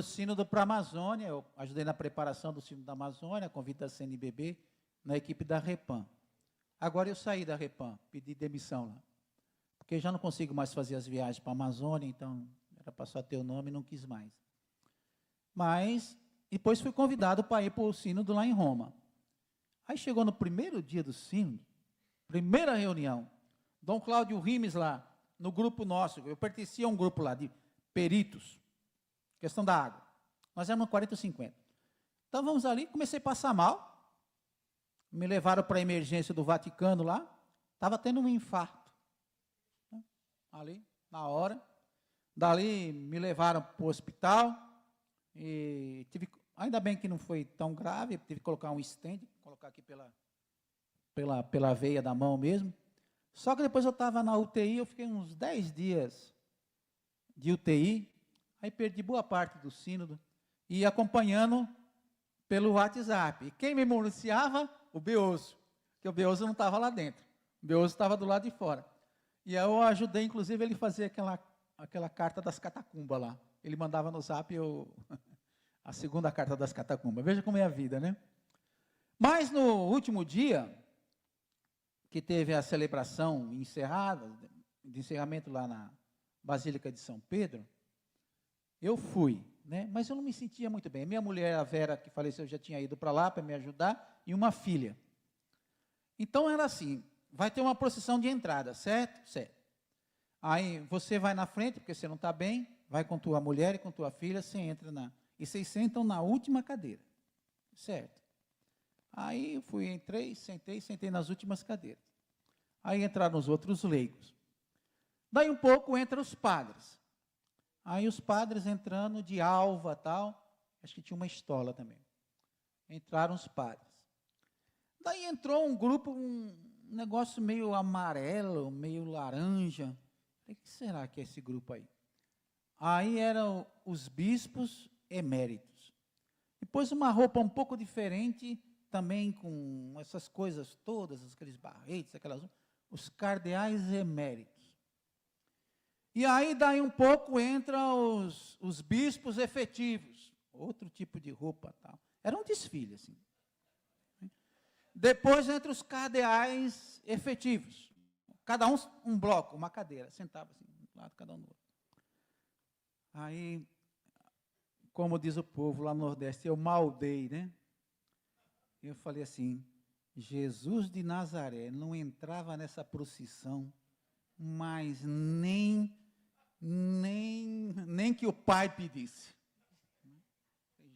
Sínodo para a Amazônia, eu ajudei na preparação do Sínodo da Amazônia, convite da CNBB, na equipe da Repam. Agora eu saí da Repam, pedi demissão lá, porque já não consigo mais fazer as viagens para a Amazônia, então era para só ter o nome e não quis mais. Mas, depois fui convidado para ir para o sínodo lá em Roma. Aí chegou no primeiro dia do sínodo, primeira reunião, Dom Cláudio Rimes lá, no grupo nosso, eu pertencia a um grupo lá de peritos, questão da água. Nós éramos 40 ou 50. Então vamos ali, comecei a passar mal, me levaram para a emergência do Vaticano lá, estava tendo um infarto. Ali, na hora. Dali me levaram para o hospital e ainda bem que não foi tão grave, tive que colocar um stent, colocar aqui pela veia da mão mesmo. Só que depois eu estava na UTI, eu fiquei uns 10 dias de UTI, aí perdi boa parte do sínodo e acompanhando pelo WhatsApp. E quem me municiava? O Beoso, porque o Beoso não estava lá dentro, o Beoso estava do lado de fora. E eu ajudei, inclusive, ele fazer aquela carta das catacumbas lá. Ele mandava no zap a segunda carta das catacumbas. Veja como é a vida, né? Mas no último dia, que teve a celebração encerrada, de encerramento lá na Basílica de São Pedro, eu fui, né? Mas eu não me sentia muito bem. Minha mulher, a Vera, que faleceu, já tinha ido para lá para me ajudar, e uma filha. Então era assim, vai ter uma procissão de entrada, certo? Certo. Aí você vai na frente, porque você não está bem, vai com tua mulher e com tua filha, você entra e vocês sentam na última cadeira, certo? Aí entrei, sentei nas últimas cadeiras. Aí entraram os outros leigos. Daí um pouco entram os padres. Aí os padres entrando de alva, tal, acho que tinha uma estola também. Entraram os padres. Daí entrou um grupo, um negócio meio amarelo, meio laranja. O que será que é esse grupo aí? Aí eram os bispos eméritos. Depois uma roupa um pouco diferente, também com essas coisas todas, aqueles barretes, os cardeais eméritos. E aí, daí um pouco, entram os bispos efetivos, outro tipo de roupa, tal. Era um desfile, assim. Depois, entra os cardeais efetivos, cada um bloco, uma cadeira, sentava assim, um lado, cada um no outro. Aí, como diz o povo lá no Nordeste, eu maldei, né? Eu falei assim, Jesus de Nazaré não entrava nessa procissão, mas nem que o pai pedisse.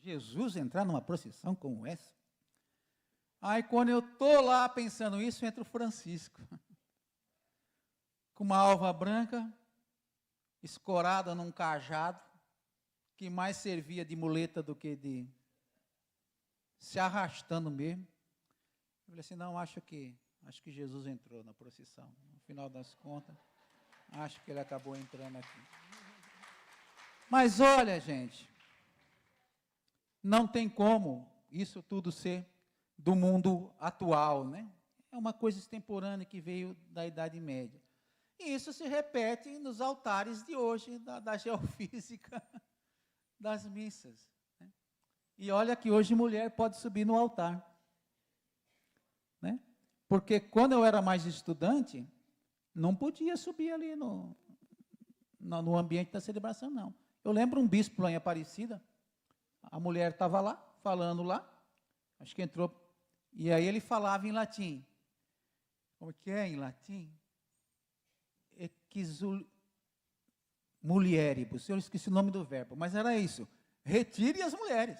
Jesus entrar numa procissão como essa? Aí, quando eu estou lá pensando isso, entra o Francisco, com uma alva branca, escorada num cajado, que mais servia de muleta do que de se arrastando mesmo. Eu falei assim, não, acho que Jesus entrou na procissão. No final das contas, acho que ele acabou entrando aqui. Mas olha, gente, não tem como isso tudo ser do mundo atual, né? É uma coisa extemporânea que veio da Idade Média. E isso se repete nos altares de hoje, da geofísica, das missas. Né? E olha que hoje mulher pode subir no altar. Né? Porque quando eu era mais estudante, não podia subir ali no ambiente da celebração, não. Eu lembro um bispo lá em Aparecida, a mulher estava lá, falando lá, acho que entrou, e aí ele falava em latim. Como que é em latim? Mulieribus, eu esqueci o nome do verbo, mas era isso. Retire as mulheres.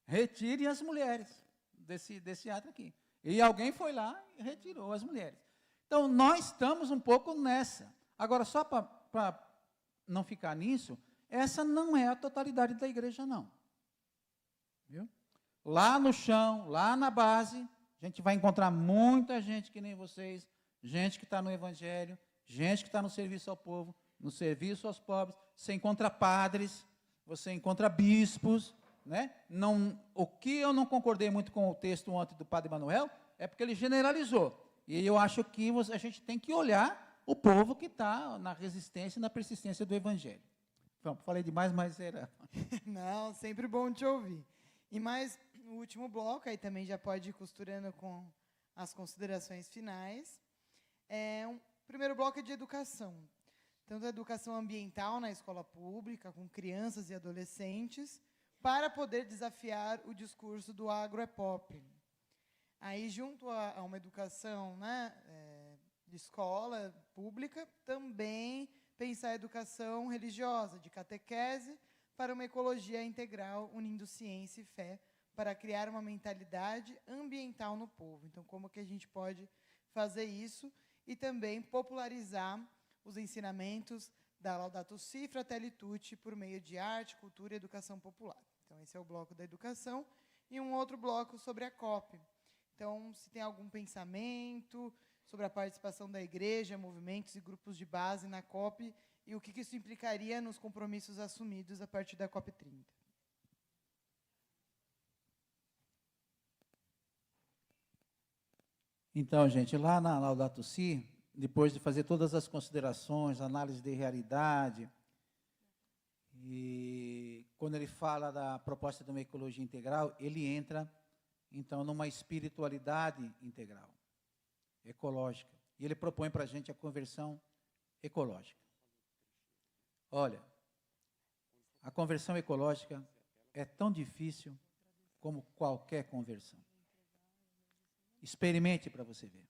Retire as mulheres desse ato aqui. E alguém foi lá e retirou as mulheres. Então, nós estamos um pouco nessa. Agora, só para não ficar nisso, essa não é a totalidade da igreja, não. Viu? Lá no chão, lá na base, a gente vai encontrar muita gente que nem vocês, gente que está no Evangelho, gente que está no serviço ao povo, no serviço aos pobres. Você encontra padres, você encontra bispos, né? Não, o que eu não concordei muito com o texto ontem do Padre Manuel é porque ele generalizou. E eu acho que a gente tem que olhar o povo que está na resistência e na persistência do Evangelho. Bom, falei demais, mas era... Não, sempre bom te ouvir. E mais, no último bloco, aí também já pode ir costurando com as considerações finais. Primeiro bloco é de educação. Tanto a educação ambiental na escola pública, com crianças e adolescentes, para poder desafiar o discurso do agro é pop. Aí, junto a uma educação, né, de escola pública, também pensar a educação religiosa, de catequese, para uma ecologia integral, unindo ciência e fé, para criar uma mentalidade ambiental no povo. Então, como que a gente pode fazer isso e também popularizar os ensinamentos da Laudato Si, Fratelli Tutti, por meio de arte, cultura e educação popular. Então, esse é o bloco da educação. E um outro bloco sobre a COP. Então, se tem algum pensamento sobre a participação da igreja, movimentos e grupos de base na COP, e o que isso implicaria nos compromissos assumidos a partir da COP 30. Então, gente, lá na Laudato Si, depois de fazer todas as considerações, análise de realidade, e quando ele fala da proposta de uma ecologia integral, ele entra, então, numa espiritualidade integral, ecológica. E ele propõe para a gente a conversão ecológica. Olha, a conversão ecológica é tão difícil como qualquer conversão. Experimente para você ver.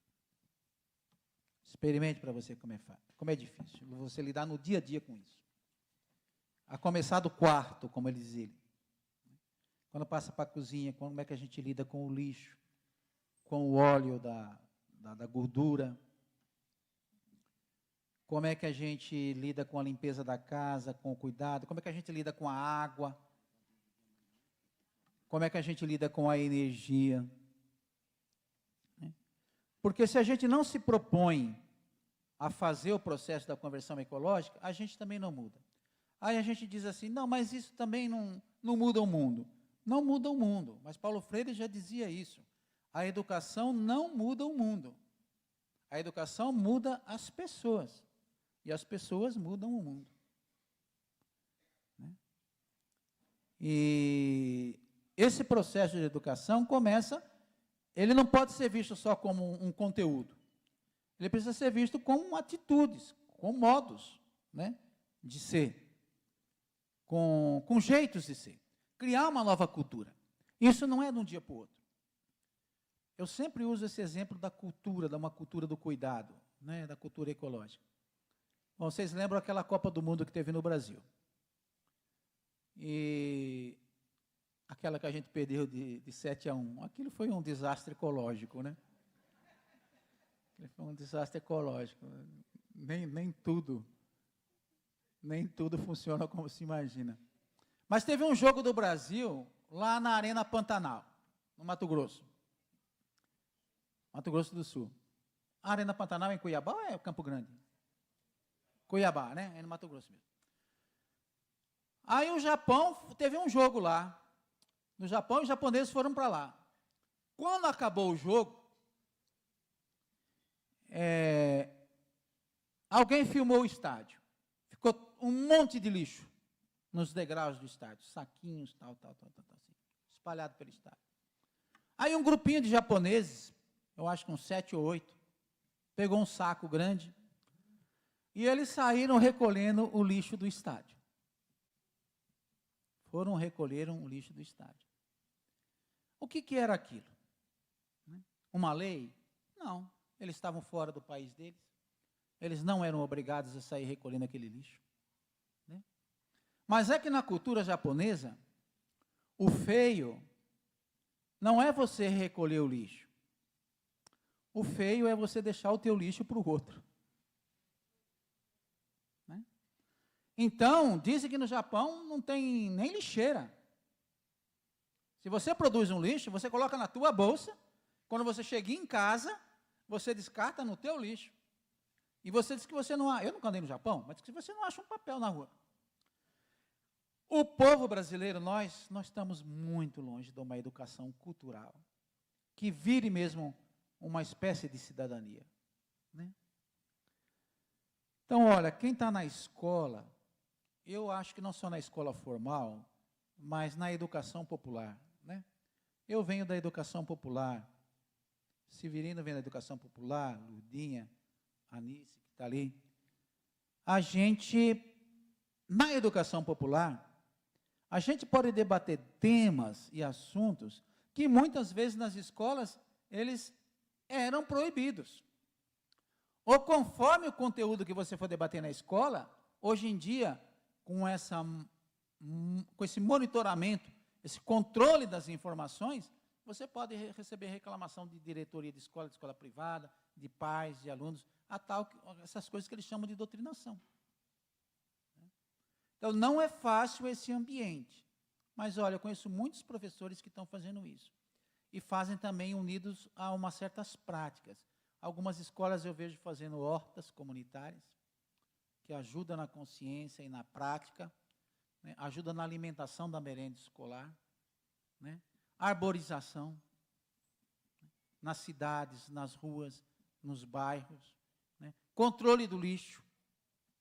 Experimente para você como é difícil você lidar no dia a dia com isso. A começar do quarto, como ele diz ele. Quando passa para a cozinha, como é que a gente lida com o lixo, com o óleo da gordura, como é que a gente lida com a limpeza da casa, com o cuidado, como é que a gente lida com a água, como é que a gente lida com a energia. Porque se a gente não se propõe a fazer o processo da conversão ecológica, a gente também não muda. Aí a gente diz assim, não, mas isso também não muda o mundo. Não muda o mundo, mas Paulo Freire já dizia isso. A educação não muda o mundo. A educação muda as pessoas. E as pessoas mudam o mundo. E esse processo de educação começa, ele não pode ser visto só como um conteúdo. Ele precisa ser visto como atitudes, com modos, né, de ser, com jeitos de ser. Criar uma nova cultura. Isso não é de um dia para o outro. Eu sempre uso esse exemplo da cultura, de uma cultura do cuidado, né, da cultura ecológica. Bom, vocês lembram aquela Copa do Mundo que teve no Brasil? E aquela que a gente perdeu de 7-1. Aquilo foi um desastre ecológico, né? Foi um desastre ecológico. Nem tudo funciona como se imagina. Mas teve um jogo do Brasil lá na Arena Pantanal, no Mato Grosso. Mato Grosso do Sul. A Arena Pantanal é em Cuiabá ou é Campo Grande? Cuiabá, né? É no Mato Grosso mesmo. Aí o Japão, teve um jogo lá. No Japão, os japoneses foram para lá. Quando acabou o jogo, alguém filmou o estádio. Ficou um monte de lixo nos degraus do estádio. Saquinhos, tal, assim, espalhado pelo estádio. Aí um grupinho de japoneses, eu acho que uns 7 ou 8, pegou um saco grande e eles saíram recolhendo o lixo do estádio. Recolheram o lixo do estádio. O que era aquilo? Uma lei? Não. Eles estavam fora do país deles. Eles não eram obrigados a sair recolhendo aquele lixo. Né? Mas é que na cultura japonesa, o feio não é você recolher o lixo. O feio é você deixar o teu lixo para o outro. Né? Então, dizem que no Japão não tem nem lixeira. Se você produz um lixo, você coloca na tua bolsa, quando você chega em casa, você descarta no teu lixo. E você diz que você não... Eu nunca andei no Japão, mas que você não acha um papel na rua. O povo brasileiro, nós estamos muito longe de uma educação cultural, que vire mesmo uma espécie de cidadania. Né? Então, olha, quem está na escola, eu acho que não só na escola formal, mas na educação popular. Né? Eu venho da educação popular, Severino vem da educação popular, Lurdinha, Anice, que está ali. A gente, na educação popular, a gente pode debater temas e assuntos que muitas vezes nas escolas eles eram proibidos. Ou conforme o conteúdo que você for debater na escola, hoje em dia, com esse monitoramento, esse controle das informações, você pode receber reclamação de diretoria de escola privada, de pais, de alunos, essas coisas que eles chamam de doutrinação. Então, não é fácil esse ambiente. Mas, olha, eu conheço muitos professores que estão fazendo isso. E fazem também unidos a umas certas práticas. Algumas escolas eu vejo fazendo hortas comunitárias, que ajudam na consciência e na prática, né? Ajuda na alimentação da merenda escolar, né? Arborização, nas cidades, nas ruas, nos bairros, né? Controle do lixo,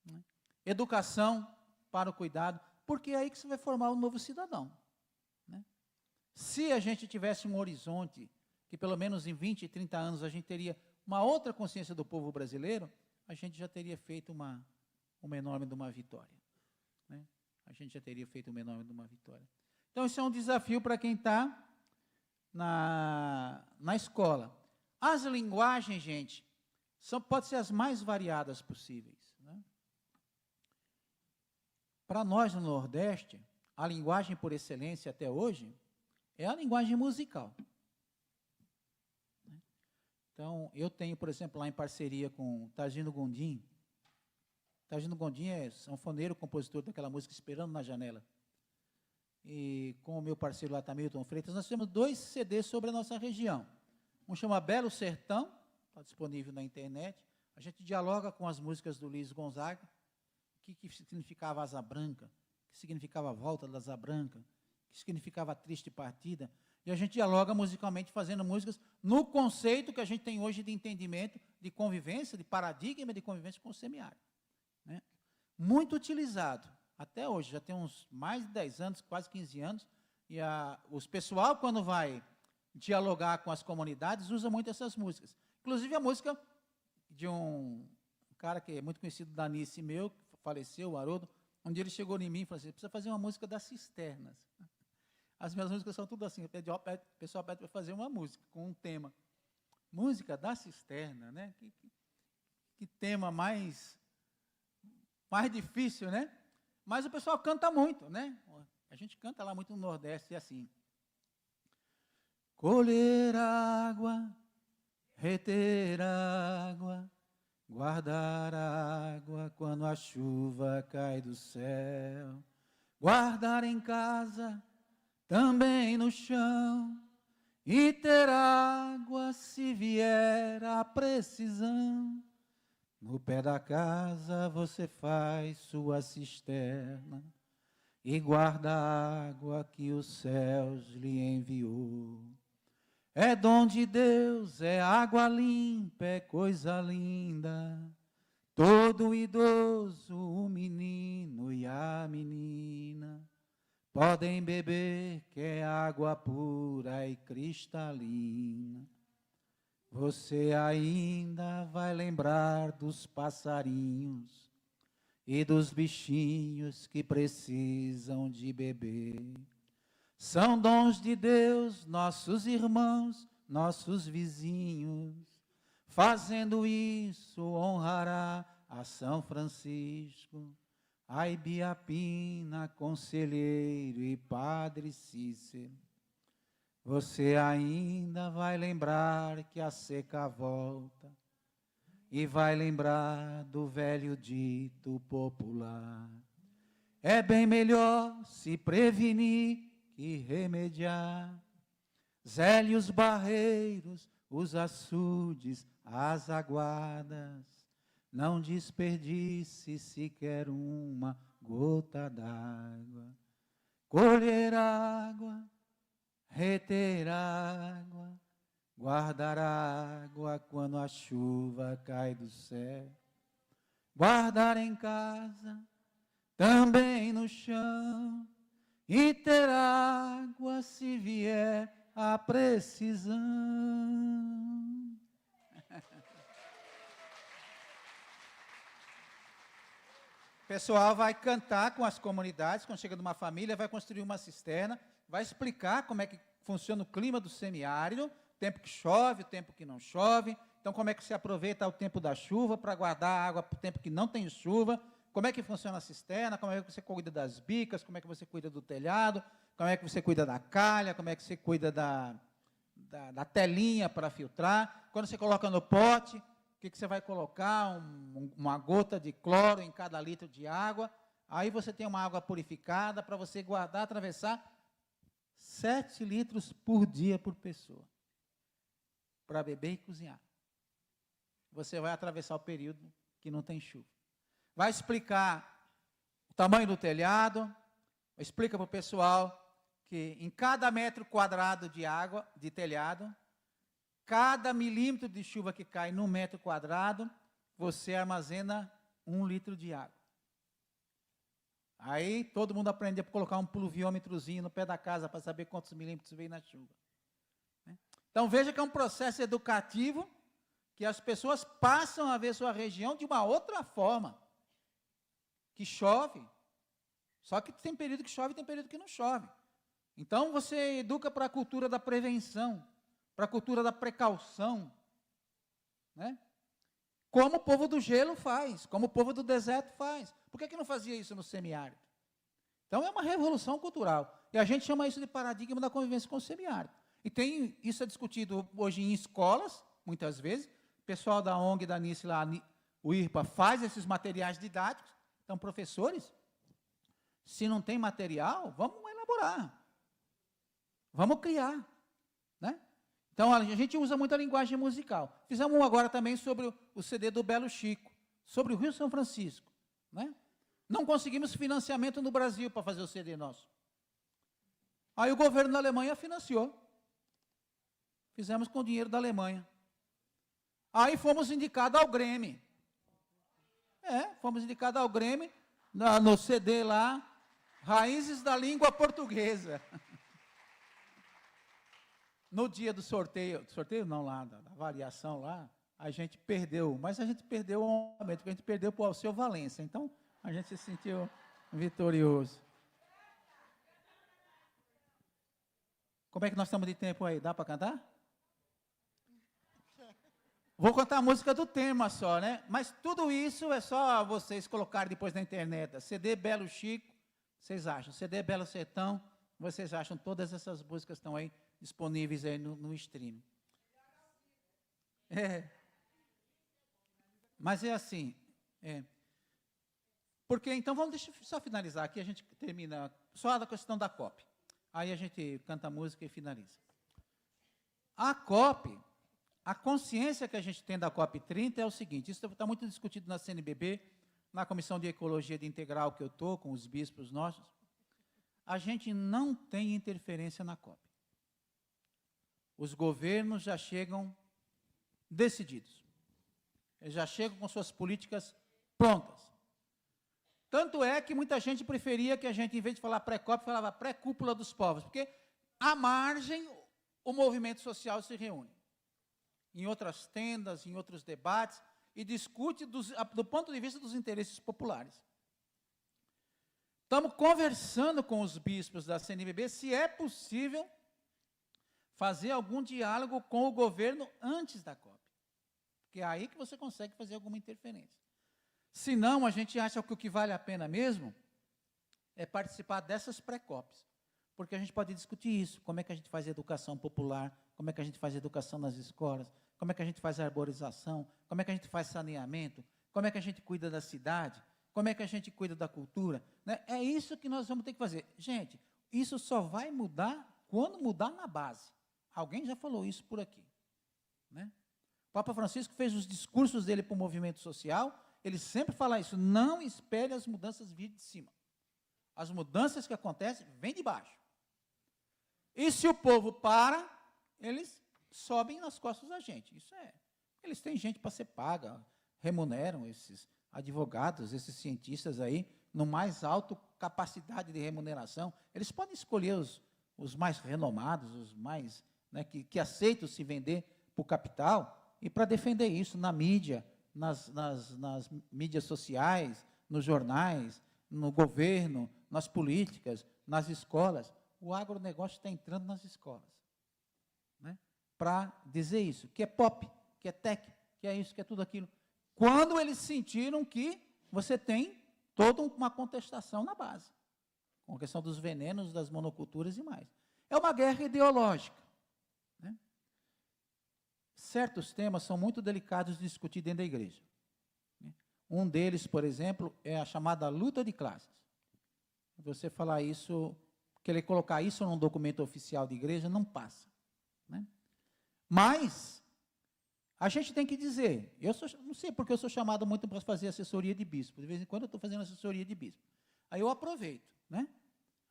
né? Educação para o cuidado, porque é aí que você vai formar um novo cidadão. Né? Se a gente tivesse um horizonte, que pelo menos em 20, 30 anos a gente teria uma outra consciência do povo brasileiro, a gente já teria feito uma enorme de uma vitória. Né? A gente já teria feito uma enorme de uma vitória. Então, isso é um desafio para quem está na escola. As linguagens, gente, podem ser as mais variadas possíveis. Né? Para nós, no Nordeste, a linguagem por excelência até hoje é a linguagem musical. Então, eu tenho, por exemplo, lá em parceria com Targino Gondim. Targino Gondim é sanfoneiro, compositor daquela música Esperando na Janela. E com o meu parceiro lá, Tamilton Freitas, nós temos 2 CDs sobre a nossa região. Um chama Belo Sertão, está disponível na internet. A gente dialoga com as músicas do Luiz Gonzaga, o que significava Asa Branca, o que significava a volta da Asa Branca, o que significava a triste partida. E a gente dialoga musicalmente, fazendo músicas no conceito que a gente tem hoje de entendimento, de convivência, de paradigma de convivência com o semiárido. Né? Muito utilizado, até hoje, já tem uns mais de 10 anos, quase 15 anos, e os pessoal, quando vai dialogar com as comunidades, usa muito essas músicas. Inclusive a música de um cara que é muito conhecido, Danice meu, que faleceu, o Haroldo, onde ele chegou em mim e falou assim, precisa fazer uma música das cisternas. As minhas músicas são tudo assim, o pessoal pede para fazer uma música com um tema. Música da cisterna, né? Que tema mais difícil, né? Mas o pessoal canta muito, né? A gente canta lá muito no Nordeste, assim. Colher água, reter água, guardar água quando a chuva cai do céu, guardar em casa, também no chão, e ter água se vier a precisão. No pé da casa você faz sua cisterna e guarda a água que os céus lhe enviou. É dom de Deus, é água limpa, é coisa linda. Todo idoso, o menino e a menina podem beber, que é água pura e cristalina. Você ainda vai lembrar dos passarinhos e dos bichinhos que precisam de beber. São dons de Deus, nossos irmãos, nossos vizinhos. Fazendo isso, honrará a São Francisco, a Ibiapina, conselheiro e Padre Cícero. Você ainda vai lembrar que a seca volta e vai lembrar do velho dito popular. É bem melhor se prevenir que remediar. Zele os barreiros, os açudes, as aguadas. Não desperdice sequer uma gota d'água. Colher água, reter água, guardar água quando a chuva cai do céu, guardar em casa, também no chão, e ter água se vier a precisão. O pessoal vai cantar com as comunidades, quando chega numa família, vai construir uma cisterna, vai explicar como é que funciona o clima do semiárido, tempo que chove, o tempo que não chove, então como é que se aproveita o tempo da chuva para guardar água para o tempo que não tem chuva, como é que funciona a cisterna, como é que você cuida das bicas, como é que você cuida do telhado, como é que você cuida da calha, como é que você cuida da telinha para filtrar, quando você coloca no pote, o que você vai colocar, uma gota de cloro em cada litro de água, aí você tem uma água purificada para você guardar, atravessar 7 litros por dia por pessoa, para beber e cozinhar. Você vai atravessar o período que não tem chuva. Vai explicar o tamanho do telhado, explica para o pessoal que em cada metro quadrado de água, de telhado, cada milímetro de chuva que cai num metro quadrado, você armazena 1 litro de água. Aí todo mundo aprende a colocar um pluviômetrozinho no pé da casa para saber quantos milímetros veio na chuva. Então veja que é um processo educativo que as pessoas passam a ver sua região de uma outra forma. Que chove, só que tem período que chove e tem período que não chove. Então você educa para a cultura da prevenção, para a cultura da precaução, né? Como o povo do gelo faz, como o povo do deserto faz. Por que não fazia isso no semiárido? Então é uma revolução cultural. E a gente chama isso de paradigma da convivência com o semiárido. E isso é discutido hoje em escolas, muitas vezes. O pessoal da ONG, da NICE, lá, o IRPA, faz esses materiais didáticos. Então, professores, se não tem material, vamos elaborar. Vamos criar. Né? Então, a gente usa muito a linguagem musical. Fizemos um agora também sobre o CD do Belo Chico, sobre o Rio São Francisco. Né? Não conseguimos financiamento no Brasil para fazer o CD nosso. Aí o governo da Alemanha financiou. Fizemos com o dinheiro da Alemanha. Aí fomos indicados ao Grêmio. Fomos indicados ao Grêmio, no CD lá, Raízes da Língua Portuguesa. No dia do sorteio não lá, da avaliação lá, a gente perdeu, mas a gente perdeu um momento, porque a gente perdeu para o Alceu Valença. Então, a gente se sentiu vitorioso. Como é que nós estamos de tempo aí? Dá para cantar? Vou cantar a música do tema só, né? Mas tudo isso é só vocês colocarem depois na internet. CD Belo Chico, vocês acham? CD Belo Sertão, vocês acham? Todas essas músicas estão aí disponíveis aí no stream. Mas é assim. Porque, então, deixa eu só finalizar aqui, a gente termina só da questão da COP. Aí a gente canta a música e finaliza. A COP, a consciência que a gente tem da COP 30 é o seguinte, isso está muito discutido na CNBB, na Comissão de Ecologia de Integral que eu estou, com os bispos nossos, a gente não tem interferência na COP. Os governos já chegam decididos. Eles já chegam com suas políticas prontas. Tanto é que muita gente preferia que a gente, em vez de falar pré-COP, falava pré-cúpula dos povos, porque à margem o movimento social se reúne. Em outras tendas, em outros debates, e discute do ponto de vista dos interesses populares. Estamos conversando com os bispos da CNBB se é possível fazer algum diálogo com o governo antes da COP. Porque é aí que você consegue fazer alguma interferência. Se não, a gente acha que o que vale a pena mesmo é participar dessas pré-COPs. Porque a gente pode discutir isso, como é que a gente faz educação popular, como é que a gente faz educação nas escolas, como é que a gente faz arborização, como é que a gente faz saneamento, como é que a gente cuida da cidade, como é que a gente cuida da cultura. Né? É isso que nós vamos ter que fazer. Gente, isso só vai mudar quando mudar na base. Alguém já falou isso por aqui. Né? O Papa Francisco fez os discursos dele para o movimento social, ele sempre fala isso, não espere as mudanças vir de cima. As mudanças que acontecem, vêm de baixo. E se o povo para, eles sobem nas costas da gente. Isso é. Eles têm gente para ser paga, remuneram esses advogados, esses cientistas aí, no mais alto capacidade de remuneração. Eles podem escolher os mais renomados, os mais, né, que aceitam se vender para o capital, e para defender isso na mídia, nas mídias sociais, nos jornais, no governo, nas políticas, nas escolas. O agronegócio está entrando nas escolas, né, para dizer isso, que é pop, que é tech, que é isso, que é tudo aquilo. Quando eles sentiram que você tem toda uma contestação na base, com a questão dos venenos, das monoculturas e mais. É uma guerra ideológica. Né? Certos temas são muito delicados de discutir dentro da igreja. Um deles, por exemplo, é a chamada luta de classes. Você falar isso, querer colocar isso num documento oficial de igreja, não passa. Né? Mas, a gente tem que dizer, não sei porque eu sou chamado muito para fazer assessoria de bispo, de vez em quando eu estou fazendo assessoria de bispo. Aí eu aproveito, né?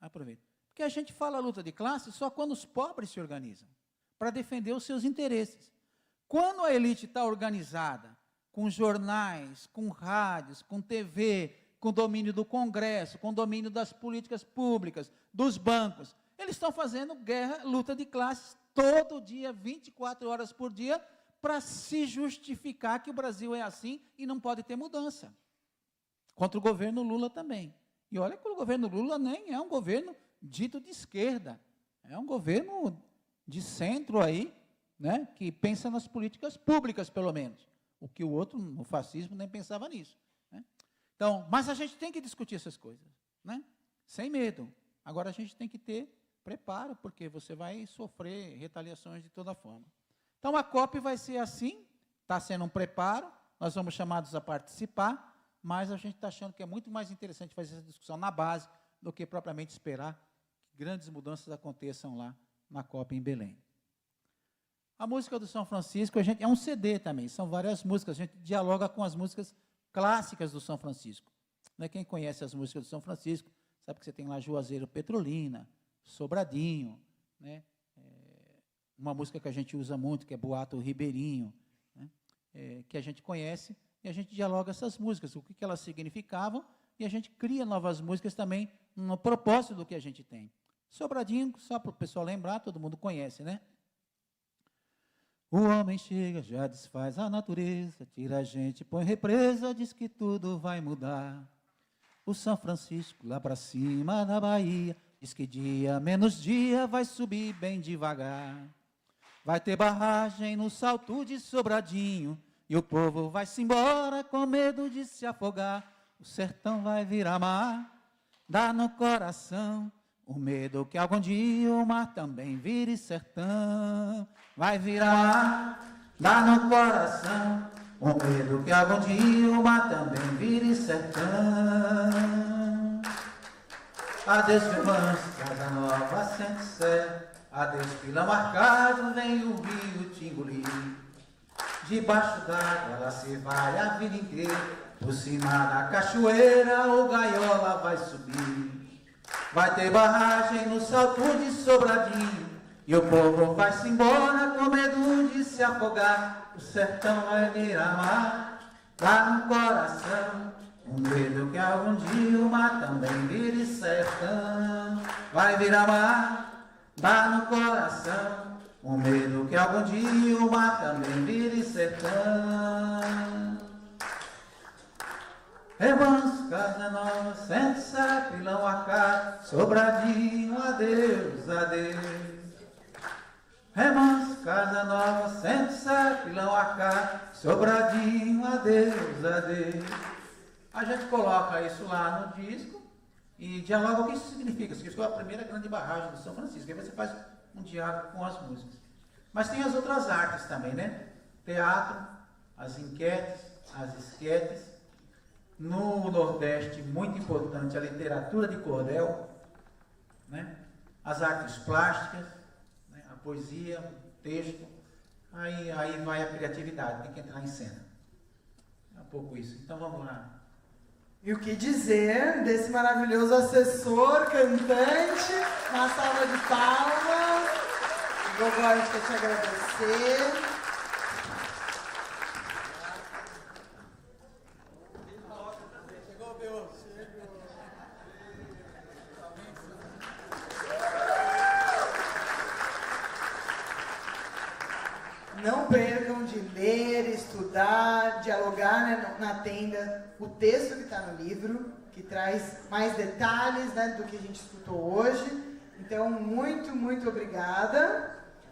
Aproveito. Porque a gente fala luta de classes só quando os pobres se organizam, para defender os seus interesses. Quando a elite está organizada, com jornais, com rádios, com TV, com domínio do Congresso, com domínio das políticas públicas, dos bancos, eles estão fazendo guerra, luta de classes, todo dia, 24 horas por dia, para se justificar que o Brasil é assim e não pode ter mudança. Contra o governo Lula também. E olha que o governo Lula nem é um governo dito de esquerda, é um governo de centro aí, né, que pensa nas políticas públicas, pelo menos. O que o outro, no fascismo, nem pensava nisso. Né? Então, mas a gente tem que discutir essas coisas, né? Sem medo. Agora a gente tem que ter preparo, porque você vai sofrer retaliações de toda forma. Então a COP vai ser assim, está sendo um preparo, nós vamos chamados a participar, mas a gente está achando que é muito mais interessante fazer essa discussão na base do que propriamente esperar que grandes mudanças aconteçam lá na COP em Belém. A música do São Francisco, a gente, é um CD também, são várias músicas, a gente dialoga com as músicas clássicas do São Francisco. Né? Quem conhece as músicas do São Francisco, sabe que você tem lá Juazeiro Petrolina, Sobradinho, né? Uma música que a gente usa muito, que é Boato Ribeirinho, né? Que a gente conhece, e a gente dialoga essas músicas, o que elas significavam, e a gente cria novas músicas também no propósito do que a gente tem. Sobradinho, só para o pessoal lembrar, todo mundo conhece, né? O homem chega, já desfaz a natureza, tira a gente, põe represa, diz que tudo vai mudar. O São Francisco, lá para cima da Bahia, diz que dia menos dia vai subir bem devagar. Vai ter barragem no Salto de Sobradinho, e o povo vai-se embora com medo de se afogar. O sertão vai virar mar, dá no coração o medo que algum dia o mar também vire sertão. Vai virar mar, dá no coração o medo que algum dia o mar também vire sertão. Adeus, irmãs, Casa Nova, Sente Sé. Adeus, Pilão Marcado, vem o rio te engolir. Debaixo d'água ela se vai a vida inteira. Por cima da cachoeira o gaiola vai subir. Vai ter barragem no Salto de Sobradinho, e o povo vai-se embora com medo de se afogar. O sertão vai virar mar, lá no coração, um medo que algum dia o mar também vire sertão. Vai virar mar, lá no coração, um medo que algum dia o mar também vire sertão. Remanso, Casa Nova, Sente Sé, Pilão Arcado, Sobradinho, adeus, adeus. Remanso, Casa Nova, Sente Sé, Pilão Arcado, Sobradinho, adeus, adeus. A gente coloca isso lá no disco e dialoga o que isso significa. Isso foi a primeira grande barragem do São Francisco. Aí você faz um diálogo com as músicas. Mas tem as outras artes também, né? Teatro, as enquetes, as esquetes. No Nordeste, muito importante, a literatura de cordel, né? As artes plásticas, né? A poesia, o texto, aí vai a criatividade, tem que entrar em cena. É um pouco isso. Então vamos lá. E o que dizer desse maravilhoso assessor, cantante, uma salva de palmas. Gogó, eu quero te agradecer. Não percam de ler, estudar, dialogar, né, na tenda o texto que está no livro, que traz mais detalhes, né, do que a gente escutou hoje. Então, muito, muito obrigada.